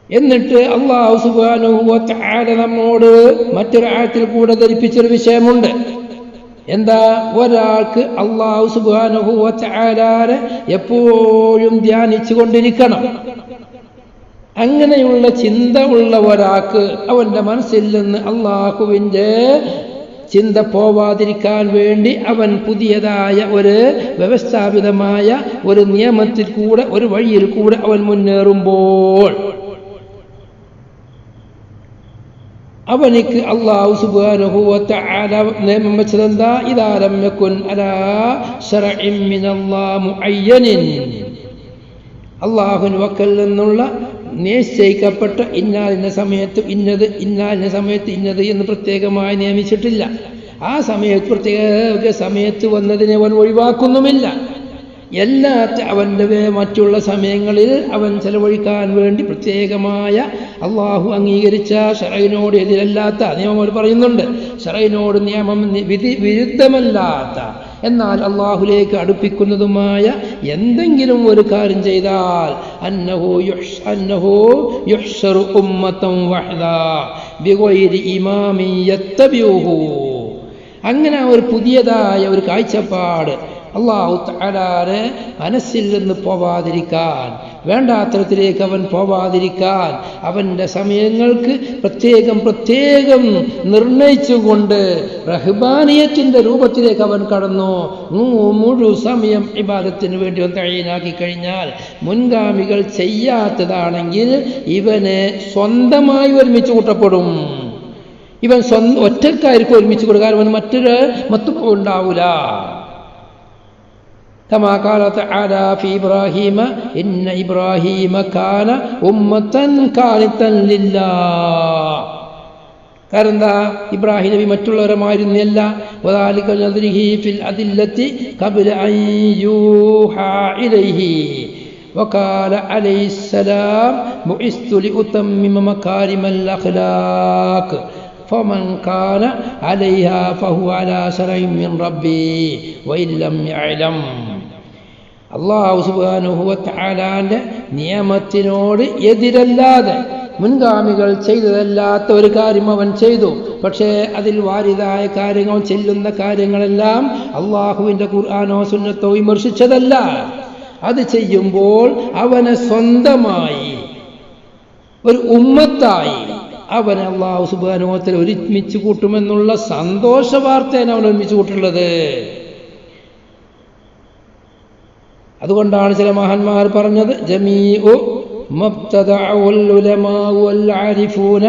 [SPEAKER 2] എന്നിട്ട് അല്ലാഹു സുബ്ഹാനഹു വ തആല നമ്മോട് മറ്റൊരു ആയത്തിൽ കൂടെ ധരിപ്പിച്ചൊരു വിഷയമുണ്ട്. എന്താ? ഒരാൾക്ക് അല്ലാഹു സുബ്ഹാനഹു വ തആലയെ എപ്പോഴും ധ്യാനിച്ചു കൊണ്ടിരിക്കണം. അങ്ങനെയുള്ള ചിന്ത ഉള്ള ഒരാൾക്ക് അവൻ്റെ മനസ്സിൽ നിന്ന് അള്ളാഹുവിൻ്റെ ചിന്ത പോവാതിരിക്കാൻ വേണ്ടി അവൻ പുതിയതായ ഒരു വ്യവസ്ഥാപിതമായ ഒരു നിയമത്തിൽ കൂടെ, ഒരു വഴിയിൽ കൂടെ അവൻ മുന്നേറുമ്പോൾ അവനിക്ക് അല്ലാഹു സുബ്ഹാനഹു വ തആല നിയമം വെച്ചതെന്താ? ഇദാ ലം യകുൻ അലാ ശർഇൻ മിനല്ലാഹി മുഅയ്യനിൻ, അല്ലാഹുവിൻ വക്കൽ നിന്നുള്ള നിശ്ചയിക്കപ്പെട്ട ഇന്നാലിന്ന സമയത്ത് ഇന്നത്, ഇന്നാലിന്ന സമയത്ത് ഇന്നത് എന്ന് പ്രത്യേകമായി നിയമിച്ചിട്ടില്ല. ആ സമയത്ത് പ്രത്യേക സമയത്ത് വന്നതിനെ അവൻ ഒഴിവാക്കുന്നുമില്ല. അവൻ്റെ മറ്റുള്ള സമയങ്ങളിൽ അവൻ ചെലവഴിക്കാൻ വേണ്ടി പ്രത്യേകമായ അള്ളാഹു അംഗീകരിച്ച ശറഈനോട് എതിരല്ലാത്ത നിയമം അവർ പറയുന്നുണ്ട്. ശറഈനോട് നിയമം വിരുദ്ധമല്ലാത്ത എന്നാൽ അള്ളാഹുലേക്ക് അടുപ്പിക്കുന്നതുമായ എന്തെങ്കിലും ഒരു കാര്യം ചെയ്താൽ അന്നഹു യുഹ്ശറു ഉമ്മതൻ വഹദാ ബിഗൈരി ഇമാമിൻ യത്തബിഉഹു, അങ്ങനെ ഒരു പുതിയതായ ഒരു കാഴ്ചപ്പാട് അല്ലാഹു തആലയെ മനസ്സിൽ നിന്ന് പോവാതിരിക്കാൻ, വേണ്ടാത്തരത്തിലേക്ക് അവൻ പോവാതിരിക്കാൻ അവൻ്റെ സമയങ്ങൾക്ക് പ്രത്യേകം നിർണയിച്ചുകൊണ്ട് റഹ്ബാനിയത്തിൻ്റെ രൂപത്തിലേക്ക് അവൻ കടന്നു. മുഴുവൻ സമയം ഇബാദത്തിന് വേണ്ടി അവൻ തഈനാക്കി കഴിഞ്ഞാൽ മുൻഗാമികൾ ചെയ്യാത്തതാണെങ്കിൽ ഇവനെ സ്വന്തമായി ഒരുമിച്ച് കൂട്ടപ്പെടും. ഇവൻ ഒറ്റക്കായിരിക്കും ഒരുമിച്ച് കൊടുക്കാൻ, അവൻ മറ്റൊരു മത്തും ഉണ്ടാവൂല. كما قال تعالى في إبراهيم إن إبراهيم كان أمة قانتا لله. കാരണം എന്താ? ഇബ്രാഹിം നബി മറ്റുള്ളവരുമായിരുന്നില്ല. وذلك نظره في الأدلة قبل أن يوحى إليه. وقال عليه السلام بعثت لأتمم مكارم الأخلاق فمن كان عليها فهو على شرع من ربي وإن لم يعلم. അല്ലാഹു സുബ്ഹാനഹു വ തആലാന്റെ നിയമത്തിനോട് എതിരല്ലാതെ മുൻഗാമികൾ ചെയ്തതല്ലാത്ത ഒരു കാര്യം അവൻ ചെയ്തു. പക്ഷേ അതിൽ വാരിതായ കാര്യങ്ങൾ, ചെല്ലുന്ന കാര്യങ്ങളെല്ലാം അള്ളാഹുവിൻ്റെ ഖുർആനോ സുന്നത്തോ വിമർശിച്ചതല്ല. അത് ചെയ്യുമ്പോൾ അവനെ സ്വന്തമായി ഒരു ഉമ്മത്തായി അവനെ അല്ലാഹു സുബ്ഹാനഹു വ തആല ഒരുമിച്ച് കൂട്ടുമെന്നുള്ള സന്തോഷ വാർത്തയാണ് അവൻ ഒരുമിച്ച് കൂട്ടുള്ളത്. അതുകൊണ്ടാണ് ചില മഹാന്മാർ പറഞ്ഞത്, ജമീഉ മബ്തദഅൽ ഉലമാ വൽ ആരിഫൂന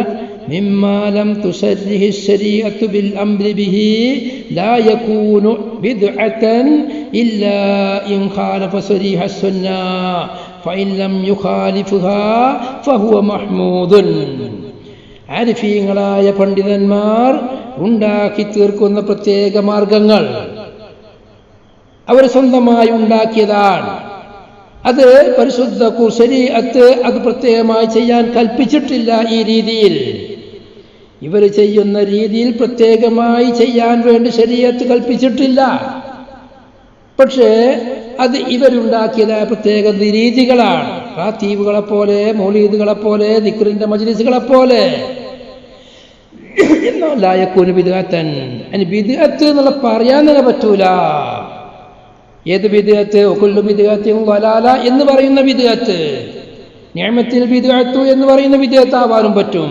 [SPEAKER 2] മിമ്മാ ലം തുശർരിഹി ശരീഅത്തു ബിൽ അംരി ബിഹി ലാ യകൂനു ബിദ്അതൻ ഇല്ലാ ഇൻ ഖാലഫ സരീഹ സുന്ന ഫഇൻ ലം യുഖാലിഫുഹാ ഫഹുവ മഹ്മൂദുൻ. ആരിഫീങ്ങളായ പണ്ഡിതന്മാർ ഉണ്ടാക്കി തീർക്കുന്ന പ്രത്യേക മാർഗങ്ങൾ അവർ സ്വന്തമായി ഉണ്ടാക്കിയതാണ്. അത് പരിശുദ്ധ ശരീഅത്ത് അത് പ്രത്യേകമായി ചെയ്യാൻ കൽപ്പിച്ചിട്ടില്ല. ഈ രീതിയിൽ ഇവർ ചെയ്യുന്ന രീതിയിൽ പ്രത്യേകമായി ചെയ്യാൻ വേണ്ടി ശരീഅത്ത് കൽപ്പിച്ചിട്ടില്ല. പക്ഷേ അത് ഇവരുണ്ടാക്കിയതായ പ്രത്യേക രീതികളാണ്. റാത്തീബുകളെപ്പോലെ, മൗലീദുകളെപ്പോലെ, ദിക്റിന്റെ മജ്ലിസുകളെപ്പോലെ. എന്നാൽ ലാ യകൂനു ബിദ്അത്തൻ, അതിന് ബിദ്അത്ത് എന്നുള്ള പറയാൻ തന്നെ പറ്റൂല. ഏത് ബിദ്അത്ത്? വകുല്ലു ബിദ്അത്തിൻ ളലാല എന്ന് പറയുന്ന ബിദ്അത്ത്, നിഅമത്തിൽ ബിദ്അത്തു എന്ന് പറയുന്ന ബിദ്അത്ത് ആവാനും പറ്റും.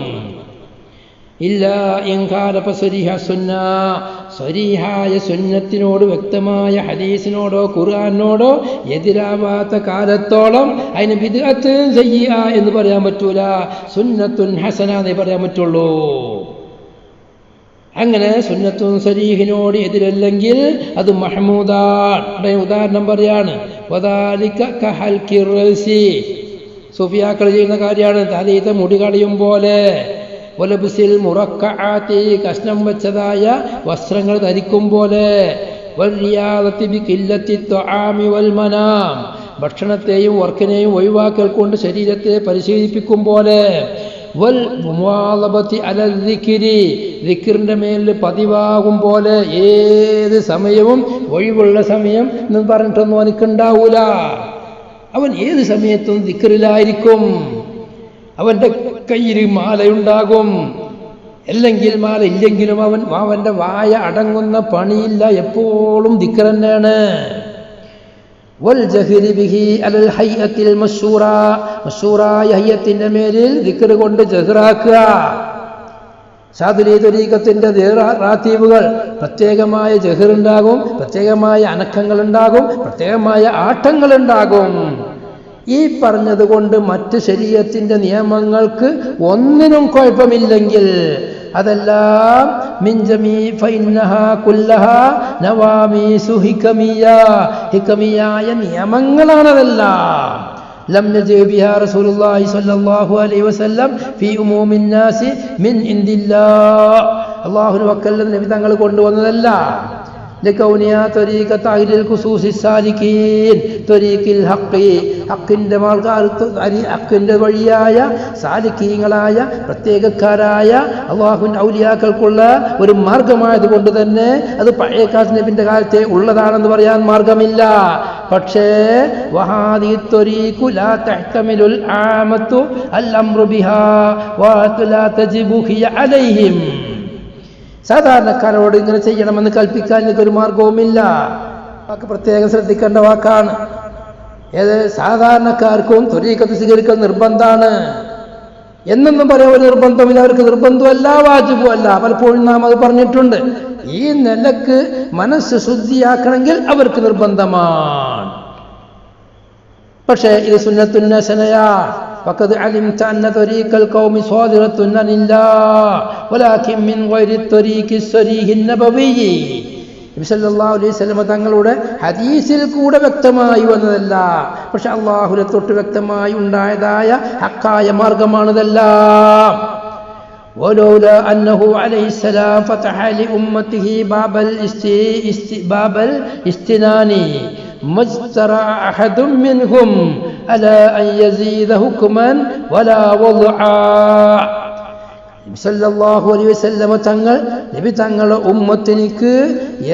[SPEAKER 2] ഇല്ലാ ഇൻ ഖാലഫ സരീഹ സുന്ന, സരീഹായ സുന്നത്തിനോട്, വ്യക്തമായ ഹദീസിനോടോ ഖുർആനോടോ എതിരാവാത്ത കാലത്തോളം അതിന് ബിദ്അത്ത് സയ്യിഅ എന്ന് പറയാൻ പറ്റൂല. സുന്നത്തുൻ ഹസന എന്നേ പറയാൻ പറ്റുള്ളൂ. അങ്ങനെ സുന്നത്തുൻ സരീഹിനോട് എതിരല്ലെങ്കിൽ അത് മഹ്മൂദാണ്. ഉദാഹരണം പറയാണ്, വദാലിക കഹൽക്കി റസി, സൂഫിയാക്കൾ ചെയ്യുന്ന കാര്യമാണ്. തലീത്ത മുടി കളയും പോലെ, വലബ്സിൽ മുറക്കആതി, കഷ്ണം വെച്ചതായ വസ്ത്രങ്ങൾ ധരിക്കും പോലെ, വൽറിയാദത്തി ബിഖില്ലത്തി ത്വആമി വൽ മനാം, ഭക്ഷണത്തെയും വർക്കിനെയും ഒഴിവാക്കൽ കൊണ്ട് ശരീരത്തെ പരിശീലിപ്പിക്കും പോലെ, വൽ മുവാളബത്തി അലൽ ദിക്രി, ദിക്റിന്റെ മേലിൽ പതിവാകും പോലെ. ഏത് സമയവും ഒഴിവുള്ള സമയം എന്ന് പറഞ്ഞിട്ടൊന്നും അവനക്കുണ്ടാവൂല. അവൻ ഏത് സമയത്തും ദിക്റിലായിരിക്കും. അവന്റെ കയ്യിൽ മാലയുണ്ടാകും, അല്ലെങ്കിൽ മാല ഇല്ലെങ്കിലും അവന്റെ വായ അടങ്ങുന്ന പണിയില്ല, എപ്പോഴും ദിക്ർ തന്നെയാണ്. വൽജഹരി ബിഹി അലൽ ഹയ്യത്തിൽ മശ്ഹൂറ, മശ്ഹൂറായ ഹയ്യത്തിന്റെ മേലിൽ ദിക്ർ കൊണ്ട് ജഹ്റാക്കുക. ശാദിലി ത്വരീഖത്തിന്റെ റാത്തീബുകൾ പ്രത്യേകമായ ജഹറുണ്ടാകും, പ്രത്യേകമായ അനക്കങ്ങളുണ്ടാകും, പ്രത്യേകമായ ആട്ടങ്ങളുണ്ടാകും. ഈ പറഞ്ഞതുകൊണ്ട് മറ്റ് ശരീഅത്തിന്റെ നിയമങ്ങൾക്ക് ഒന്നിനും കുഴപ്പമില്ലെങ്കിൽ അതെല്ലാം മിൻ ജമീ ഫഇന്നഹാ കുല്ലഹാ നവാമീസു ഹികമിയ, ഹികമിയായ നിയമങ്ങളാണതെല്ലാം. ലം യജി ബിഹാ റസൂലുള്ളാഹി സ്വല്ലല്ലാഹു അലൈഹി വസല്ലം ഫീ ഉമൂമിൻ നാസി മിൻ ഇൻദില്ലാഹ്, അല്ലാഹുവിന്റെ വക്കൽ നബി തങ്ങൾ കൊണ്ടുവന്നതല്ല. ലകൗനിയ ത്വരീഖത അഹ്ലിൽ ഖുസൂസി സാലികീൻ ത്വരീഖിൽ ഹഖ്, ഹഖിന്റെ ഹഖിന്റെ വഴിയായ സാലികീങ്ങളായ പ്രത്യേകക്കാരായ അല്ലാഹുവിന്റെ ഔലിയാക്കൾക്കുള്ള ഒരു മാർഗമായതുകൊണ്ട് തന്നെ അത് പഴയ നബിന്റെ കാലത്തെ ഉള്ളതാണെന്ന് പറയാൻ മാർഗമില്ല. പക്ഷേ വഹാദി ത്വരീഖു ലാ തഹ്തമിലുൽ ആമത്തു അൽ അംറു ബിഹാ വലാ തജിബു ഹിയ അലൈഹിം, സാധാരണക്കാരോട് ഇങ്ങനെ ചെയ്യണമെന്ന് കൽപ്പിക്കാൻ എനിക്കൊരു മാർഗവുമില്ല. വാക്ക് പ്രത്യേകം ശ്രദ്ധിക്കേണ്ട വാക്കാണ്. ഏത് സാധാരണക്കാർക്കും ത്വരീഖത്ത് സ്വീകരിക്കൽ നിർബന്ധമാണ് എന്നൊന്നും പറയാൻ ഒരു നിർബന്ധമില്ല. അവർക്ക് നിർബന്ധമല്ല, വാജിബുമല്ല. പലപ്പോഴും നാം അത് പറഞ്ഞിട്ടുണ്ട്. ഈ നിലക്ക് മനസ്സ് ശുദ്ധിയാക്കണമെങ്കിൽ അവർക്ക് നിർബന്ധമാണ്. പക്ഷേ ഇത് സുന്നത്തുൻ ഹസനയാണ്. വഖദ് അലിംത അന്ന ത്വരീഖൽ ഖൗമി സ്വാദിറത്തുൻ അനില്ലാഹ് വലാകിൻ മിൻ ഗൈരി ത്വരീഖി സ്വരീഹിൻ നബവി. നബി സല്ലല്ലാഹു അലൈഹി വസല്ലം തങ്ങളുടെ ഹദീസിൽ കൂടെ വ്യക്തമായി വന്നതല്ല, പക്ഷെ അല്ലാഹുവിനെ തൊട്ട് വ്യക്തമായി ഉണ്ടായതായ ഹക്കായ മാർഗമാണിതെല്ലാം. ولولا أنه عليه السلام فتح لأمته باب الاستنان ما اجترأ أحد منهم على أن يزيد حكما ولا وضعا. സല്ലല്ലാഹു അലൈഹി വസല്ലം തങ്ങൾ നബി തങ്ങളുടെ ഉമ്മത്തിനിക്ക്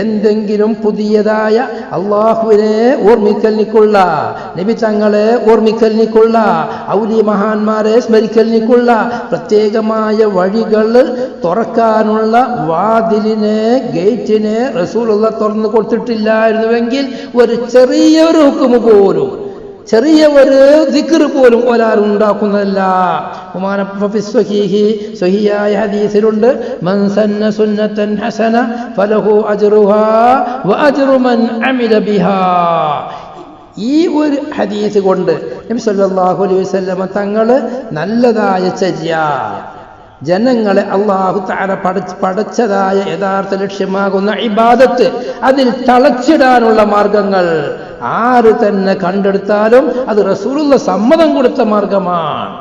[SPEAKER 2] എന്തെങ്കിലും പുതിയതായ അള്ളാഹുവിനെ ഓർമ്മിക്കലിനിക്കുള്ള, നബി തങ്ങളെ ഓർമ്മിക്കലിനിക്കുള്ള, ഔലിയ മഹാന്മാരെ സ്മരിക്കലിനിക്കുള്ള പ്രത്യേകമായ വഴികൾ തുറക്കാനുള്ള വാതിലിനെ, ഗേറ്റിനെ റസൂലുള്ള തുറന്നു കൊടുത്തിട്ടില്ലായിരുന്നുവെങ്കിൽ ഒരു ചെറിയൊരു ഹുക്മ് പോലും, ചെറിയ ഒരു ദിക്ർ പോലും ഒരാൾ ഉണ്ടാക്കുന്നതല്ല. സ്വഹീഹായ ഹദീസിലുണ്ട്, മൻ സന്ന സുന്നതൻ ഹസന ഫലഹു അജ്റുഹാ വ അജ്റു മൻ അമില ബിഹാ. ഈ ഒരു ഹദീസ് കൊണ്ട് നബി സല്ലല്ലാഹു അലൈഹി വസല്ലം തങ്ങൾ നല്ലതായ ചര്യ, ജനങ്ങളെ അല്ലാഹു തആല പടച്ചതായ യഥാർത്ഥ ലക്ഷ്യമാകുന്ന ഇബാദത്ത് അതിൽ തളച്ചിടാനുള്ള മാർഗങ്ങൾ ആര് തന്നെ കണ്ടെടുത്താലും അത് റസൂലുള്ള സമ്മതം കൊടുത്ത മാർഗമാണ്.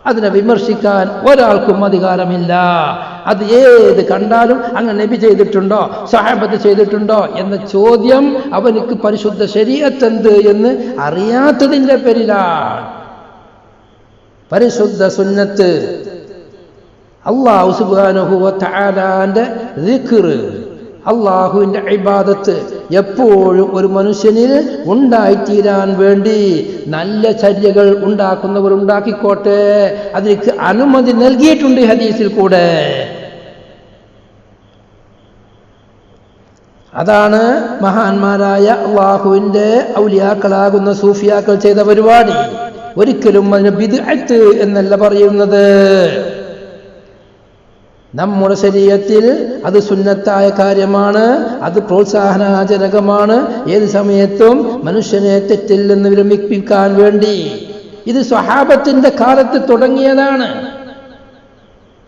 [SPEAKER 2] അതിനെ വിമർശിക്കാൻ ഒരാൾക്കും അധികാരമില്ല. അത് ഏത് കണ്ടാലും അങ്ങനെ നബി ചെയ്തിട്ടുണ്ടോ സ്വഹാബത്ത് ചെയ്തിട്ടുണ്ടോ എന്ന ചോദ്യം അവനിക്ക് പരിശുദ്ധ ശരീഅത്ത് എന്ത് എന്ന് അറിയാത്തതിൻ്റെ പേരിലാണ്. പരിശുദ്ധ സുന്നത്ത് അല്ലാഹു സുബ്ഹാനഹു വ തആലാന്റെ ദിക്ർ, അള്ളാഹുവിൻ്റെ ഇബാദത്ത് എപ്പോഴും ഒരു മനുഷ്യനിൽ ഉണ്ടായിത്തീരാൻ വേണ്ടി നല്ല ചര്യകൾ ഉണ്ടാക്കുന്നവർ ഉണ്ടാക്കിക്കോട്ടെ, അതിലേക്ക് അനുമതി നൽകിയിട്ടുണ്ട് ഹദീസിൽ കൂടെ. അതാണ് മഹാന്മാരായ അള്ളാഹുവിൻ്റെ ഔലിയാക്കളാകുന്ന സൂഫിയാക്കൾ ചെയ്ത പരിപാടി. ഒരിക്കലും അതിന് ബിദ്അത്ത് എന്നല്ല പറയുന്നത്. നമ്മുടെ ശരീഅത്തിൽ അത് സുന്നത്തായ കാര്യമാണ്, അത് പ്രോത്സാഹനജനകമാണ്. ഏത് സമയത്തും മനുഷ്യനെ തെറ്റിൽ നിന്ന് വിരമിപ്പിക്കാൻ വേണ്ടി. ഇത് സ്വഹാബത്തിന്റെ കാലത്ത് തുടങ്ങിയതാണ്.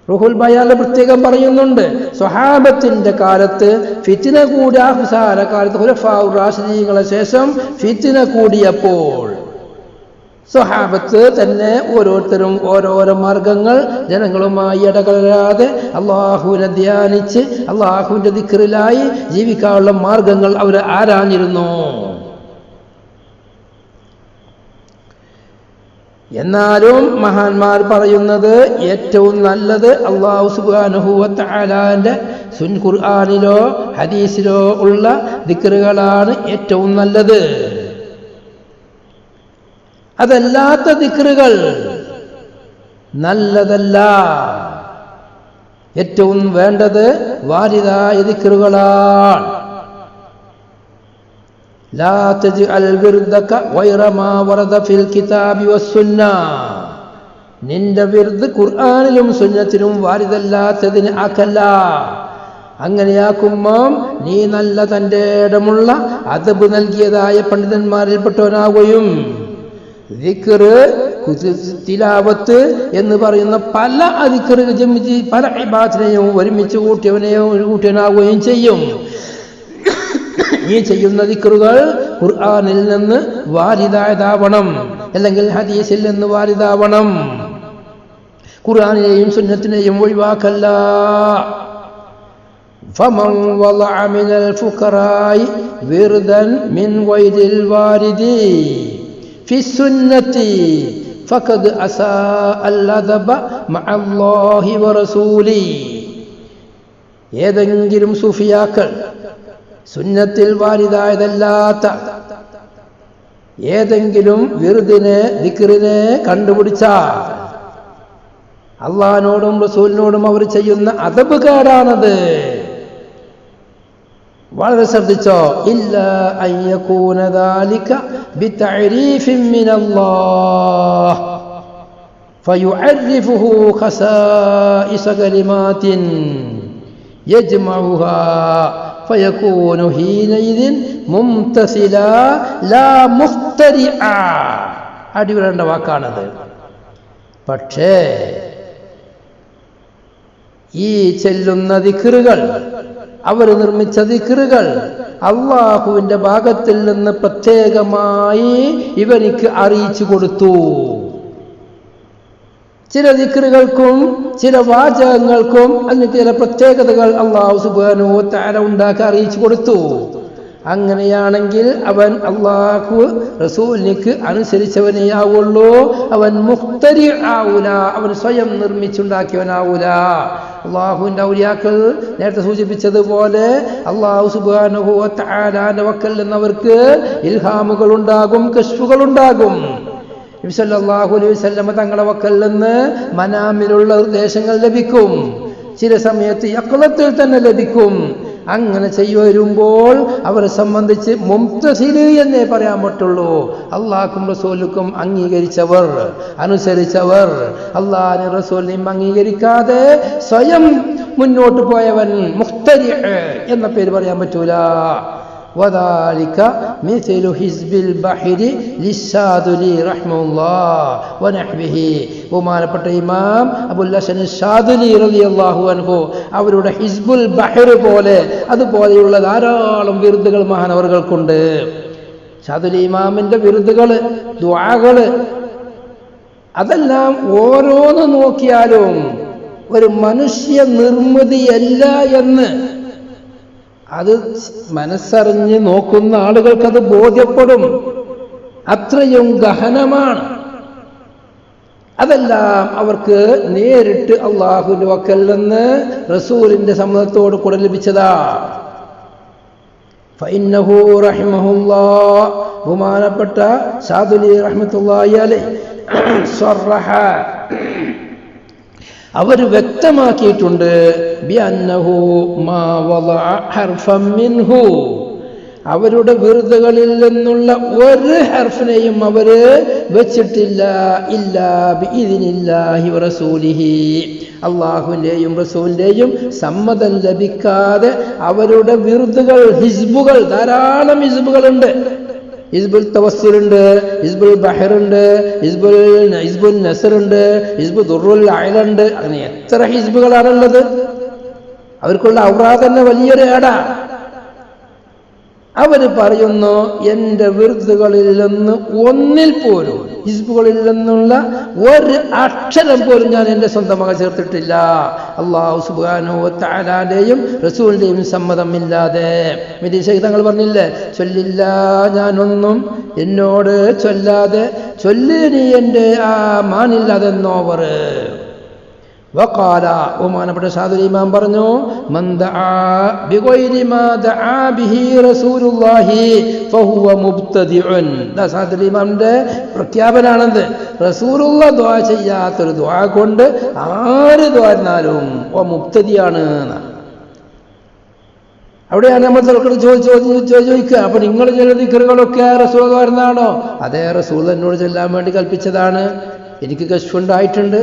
[SPEAKER 2] റുഹുൽ ബയാൻ പ്രത്യേകം പറയുന്നുണ്ട്, സ്വഹാബത്തിന്റെ കാലത്ത് ഫിത്ന കൂടിയ അവസാന കാലത്ത് ഖുലഫാഉർ റാഷിദീങ്ങളെ ശേഷം ഫിത്ന കൂടിയപ്പോൾ സ്വഹാബത്ത് തന്നെ ഓരോരുത്തരും ഓരോരോ മാർഗങ്ങൾ ജനങ്ങളുമായി ഇടകലരാതെ അള്ളാഹുവിനെ ധ്യാനിച്ച് അള്ളാഹുവിൻ്റെ ദിക്റിലായി ജീവിക്കാനുള്ള മാർഗങ്ങൾ അവർ ആരാഞ്ഞിരുന്നു. എന്നാലും മഹാന്മാർ പറയുന്നത് ഏറ്റവും നല്ലത് അല്ലാഹു സുബ്ഹാനഹു വ തആലാന്റെ ഖുർആനിലോ ഹദീസിലോ ഉള്ള ദിക്റുകളാണ് ഏറ്റവും നല്ലത്. അതല്ലാത്ത ദിക്റുകൾ നല്ലതല്ല. ഏറ്റവും വേണ്ടത് വാരിദായ ദിക്റുകളാണ്. ലാ തജ്അൽ വിർദക ഗൈറ മാ വറദ ഫിൽ കിതാബി വസ്സുന്ന. നിന്റെ വിർദ് ഖുർആനിലും സുന്നത്തിലും വാരിദല്ലാത്തതിന് ആക്കല്ല. അങ്ങനെയാക്കുമ്പോൾ നീ നല്ല തൻ്റെ ഇടമുള്ള അദബ് നൽകിയതായ പണ്ഡിതന്മാരിൽപ്പെട്ടവനാവുകയും ദിക്ർ, തിലാവത്ത് എന്ന് പറയുന്ന പല ദിക്ർ പല ഇബാദത്തിനെയും ഒരുമിച്ച് കൂട്ടിയവനാവുകയും ചെയ്യും. ഈ ചെയ്യുന്ന ദിക്റുകൾ ഖുർആനിൽ നിന്ന് വാരിദായതാവണം, അല്ലെങ്കിൽ ഹദീസിൽ നിന്ന് വാരിദാവണം. ഖുർആനിനെയും സുന്നത്തിനെയും ഒഴിവാക്കല്ല. ഫമൻ വളഅ മിനൽ ഫുഖറായി വിർദൻ മിൻ ഗൈരിൽ വാരിദി ഫി സുന്നത്തി ഫഖദ് അസാഅൽ അദബ മഅല്ലാഹി വറസൂലി. ഏതെങ്കിലും സൂഫിയാക്കൾ സുന്നത്തിൽ വാരിദായതല്ലാത്ത ഏതെങ്കിലും വിർദിനെ ദിക്റിനെ കണ്ടുപിടിച്ചാൽ അള്ളാഹിനോടും റസൂലിനോടും അവർ ചെയ്യുന്ന അദബ് കേടാണത്. വളരെ ശ്രദ്ധിച്ചോ. ഇല്ലാ അൻ യകൂന ദാലിക ബിതഅരീഫിൻ മിനല്ലാഹ് ഫയുഅരിഫുഹു ഖസായിസ കലിമാത്തിൻ യജ്മഉഹാ ഫയകൂനു ഹീനഇദിൻ മുംതസിലാ ലാ മുഖ്തരിആ. അടിവരേണ്ട വാക്കാണത്. പക്ഷേ ഈ ചെല്ലുന്ന ദിക്റുകൾ, അവർ നിർമ്മിച്ച ദിക്റുകൾ അള്ളാഹുവിൻ്റെ ഭാഗത്തിൽ നിന്ന് പ്രത്യേകമായി ഇവനിക്ക് അറിയിച്ചു കൊടുത്തു. ചില ദിക്റുകൾക്കും ചില വാചകങ്ങൾക്കും അതിന് ചില പ്രത്യേകതകൾ അല്ലാഹു സുബ്ഹാനഹു വ തആല ഉണ്ടാക്കി അറിയിച്ചു കൊടുത്തു. അങ്ങനെയാണെങ്കിൽ അവൻ അള്ളാഹു റസൂലിനിക്ക് അനുസരിച്ചവനെയാവുള്ളൂ. അവൻ മുഖ്തരി ആവൂല, അവൻ സ്വയം നിർമ്മിച്ചുണ്ടാക്കിയവനാവൂല. അള്ളാഹുവിൻ്റെ ഔലിയാക്കൾ നേരത്തെ സൂചിപ്പിച്ചതുപോലെ അള്ളാഹു സുബ്ഹാനഹു വ തആലാന്റെ വക്കൽ നിന്നവർക്ക് ഇൽഹാമുകൾ ഉണ്ടാകും, കശ്ഫുകൾ ഉണ്ടാകും. നബി സല്ലല്ലാഹു അലൈഹി വസല്ലം തങ്ങളുടെ വക്കൽ നിന്ന് മനാമിലുള്ള നിർദ്ദേശങ്ങൾ ലഭിക്കും. ചില സമയത്ത് യഖ്ലത്തിൽ തന്നെ ലഭിക്കും. അങ്ങനെ ചെയ്യുമ്പോൾ അവരെ സംബന്ധിച്ച് മുംതസിൽ എന്നേ പറയാൻ പറ്റുള്ളൂ. അള്ളാഹുക്കും റസൂലുക്കും അംഗീകരിച്ചവർ, അനുസരിച്ചവർ. അള്ളാഹിനെ റസൂലിനെയും അംഗീകരിക്കാതെ സ്വയം മുന്നോട്ട് പോയവൻ മുഖ്തരി എന്ന പേര് പറയാൻ പറ്റൂല. وذلك مثل حزب البحر للشاذلي رحمه الله ونحوه. ബഹുമാനപ്പെട്ട ഇമാം അബുൽ ഹസൻ ശാദുലി റളിയല്ലാഹു അൻഹു അവരുടെ ഹിസ്ബുൽ ബഹർ പോലെ അതുപോലെയുള്ള ധാരാളം വിരുദുകൾ മഹാനവർകൾക്കുണ്ട്. ശാദുലി ഇമാമിന്റെ വിരുദുകൾ, ദുആകൾ, അതെല്ലാം ഓരോന്ന് നോക്കിയാലും ഒരു മനുഷ്യ നിർമ്മിതിയല്ല എന്ന് അത് മനസ്സറിഞ്ഞ് നോക്കുന്ന ആളുകൾക്കത് ബോധ്യപ്പെടും. അത്രയും ഗഹനമാണ്. അതെല്ലാം അവർക്ക് നേരിട്ട് അള്ളാഹുവിന്റെ വക്കൽ നിന്ന് റസൂലിന്റെ സമ്മതത്തോട് കൂടെ ലഭിച്ചതാ. ഫഇന്നഹു റഹിമഹുല്ലാഹ്, ബഹുമാനപ്പെട്ട ശാദുലി റഹ്മത്തുള്ളാഹി അലൈഹി സ്വറഹ, അവർ വ്യക്തമാക്കിയിട്ടുണ്ട് ബിഅന്നഹു മാ വദഅ ഹർഫൻ മിൻഹു, അവരുടെ വിറുതുകളിൽ നിന്നുള്ള ഒരു ഹർഫിനെയും അവര് വെച്ചിട്ടില്ല ഇല്ലാ ബിഇദ്നില്ലാഹി വറസൂലിഹി, അള്ളാഹുവിന്റെയും റസൂലിന്റെയും സമ്മതം ലഭിക്കാതെ അവരുടെ വിറുതുകൾ, ഹിസ്ബുകൾ, ധാരാളം ഹിസ്ബുകളുണ്ട്. ഹിസ്ബുൽ തവസ്സുലുണ്ട്, ഹിസ്ബുൽ ബഹറുണ്ട്, ഹിസ്ബുൽ നസറുണ്ട്, ഹിസ്ബു ദുർറുൽ അയലുണ്ട്. അങ്ങനെ എത്ര ഹിസ്ബുകളാണുള്ളത്. അവർക്കുള്ള ഔറാദ് തന്നെ വലിയൊരു ഏടാ. അവര് പറയുന്നു, എൻ്റെ വിറുതുകളിൽ നിന്ന് ഒന്നിൽ പോലും, ഹിസ്ബുകളിൽ നിന്നുള്ള ഒരു അക്ഷരം പോലും ഞാൻ എൻ്റെ സ്വന്തമായി ചേർത്തിട്ടില്ല അല്ലാഹു സുബ്ഹാനഹു വ തആലയുടെയും റസൂലിന്റെയും സമ്മതമില്ലാതെ. തങ്ങൾ പറഞ്ഞില്ലേ, ചൊല്ലില്ല ഞാനൊന്നും എന്നോട് ചൊല്ലാതെ, ചൊല്ലി നീ എൻ്റെ ആ മാനില്ലാതെന്നോവർ. വഖാല, ബഹുമാനപ്പെട്ട ശാദുലി ഇമാം പറഞ്ഞു, മൻ ദആ ബിഗൈരി മാ ദആ ബിഹി റസൂലുള്ളാഹി ഫഹുവ മുബ്തദിഉൻ. ശാദുലി ഇമാമിന്റെ പ്രഖ്യാപനാണെന്ന്. റസൂലുള്ള ദുആ ചെയ്യാത്തൊരു ദുആ കൊണ്ട് ആര് ദുആ ചെയ്താലും മുബ്തദിയാണ്. അവിടെയാണ് നമ്മൾ ചോദിക്കുക, അപ്പൊ നിങ്ങൾ ചില ദിക്റുകളൊക്കെ റസൂൽ വരുന്നതാണോ? അതേ, റസൂൽ എന്നോട് ചെല്ലാൻ വേണ്ടി കൽപ്പിച്ചതാണ്. എനിക്ക് കശ്ഫുണ്ടായിട്ടുണ്ട്,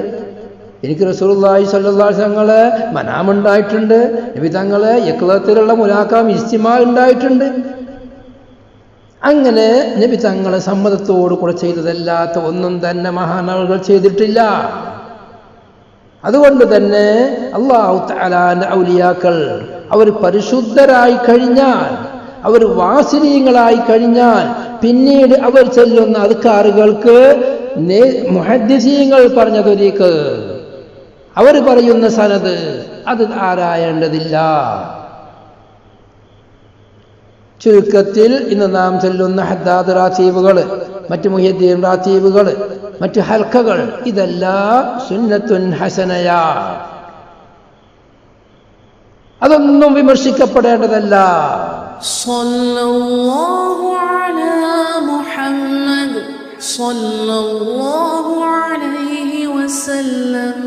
[SPEAKER 2] എനിക്ക് റസൂലുള്ളാഹി സ്വല്ലല്ലാഹു അലൈഹി വസല്ലം തങ്ങളെ മനാമുണ്ടായിട്ടുണ്ട്, നബി തങ്ങളെ യഖ്ലത്തിലുള്ള മുലാഖാം ഇസ്തിമാ ഉണ്ടായിട്ടുണ്ട്. അങ്ങനെ നബി തങ്ങളെ സമ്മതത്തോടു കൂടെ ചെയ്തതല്ലാത്ത ഒന്നും തന്നെ മഹാനവറുകൾ ചെയ്തിട്ടില്ല. അതുകൊണ്ട് തന്നെ അല്ലാഹു തആലാന്റെ ഔലിയാക്കൾ അവർ പരിശുദ്ധരായി കഴിഞ്ഞാൽ, അവർ വാസിനീയങ്ങളായി കഴിഞ്ഞാൽ, പിന്നീട് അവർ ചൊല്ലുന്ന അദ്കാറുകൾക്ക് മുഹദ്ദിസീങ്ങൾ പറഞ്ഞതൊരിക്ക്, അവർ പറയുന്ന സനദ് അത് ആരായേണ്ടതില്ല. ചുരുക്കത്തിൽ ഇന്ന് നാം ചൊല്ലുന്ന ഹദ്ദാദ് റാത്തീബുകൾ, മറ്റു മുഹ്യിദ്ദീൻ റാത്തീബുകൾ, മറ്റു ഹൽക്കകൾ, ഇതെല്ലാം സുന്നത്തുൻ ഹസനയാ. അതൊന്നും വിമർശിക്കപ്പെടേണ്ടതല്ല.
[SPEAKER 3] സല്ലല്ലാഹു അലാ മുഹമ്മദ് സല്ലല്ലാഹു അലൈഹി വസല്ലം.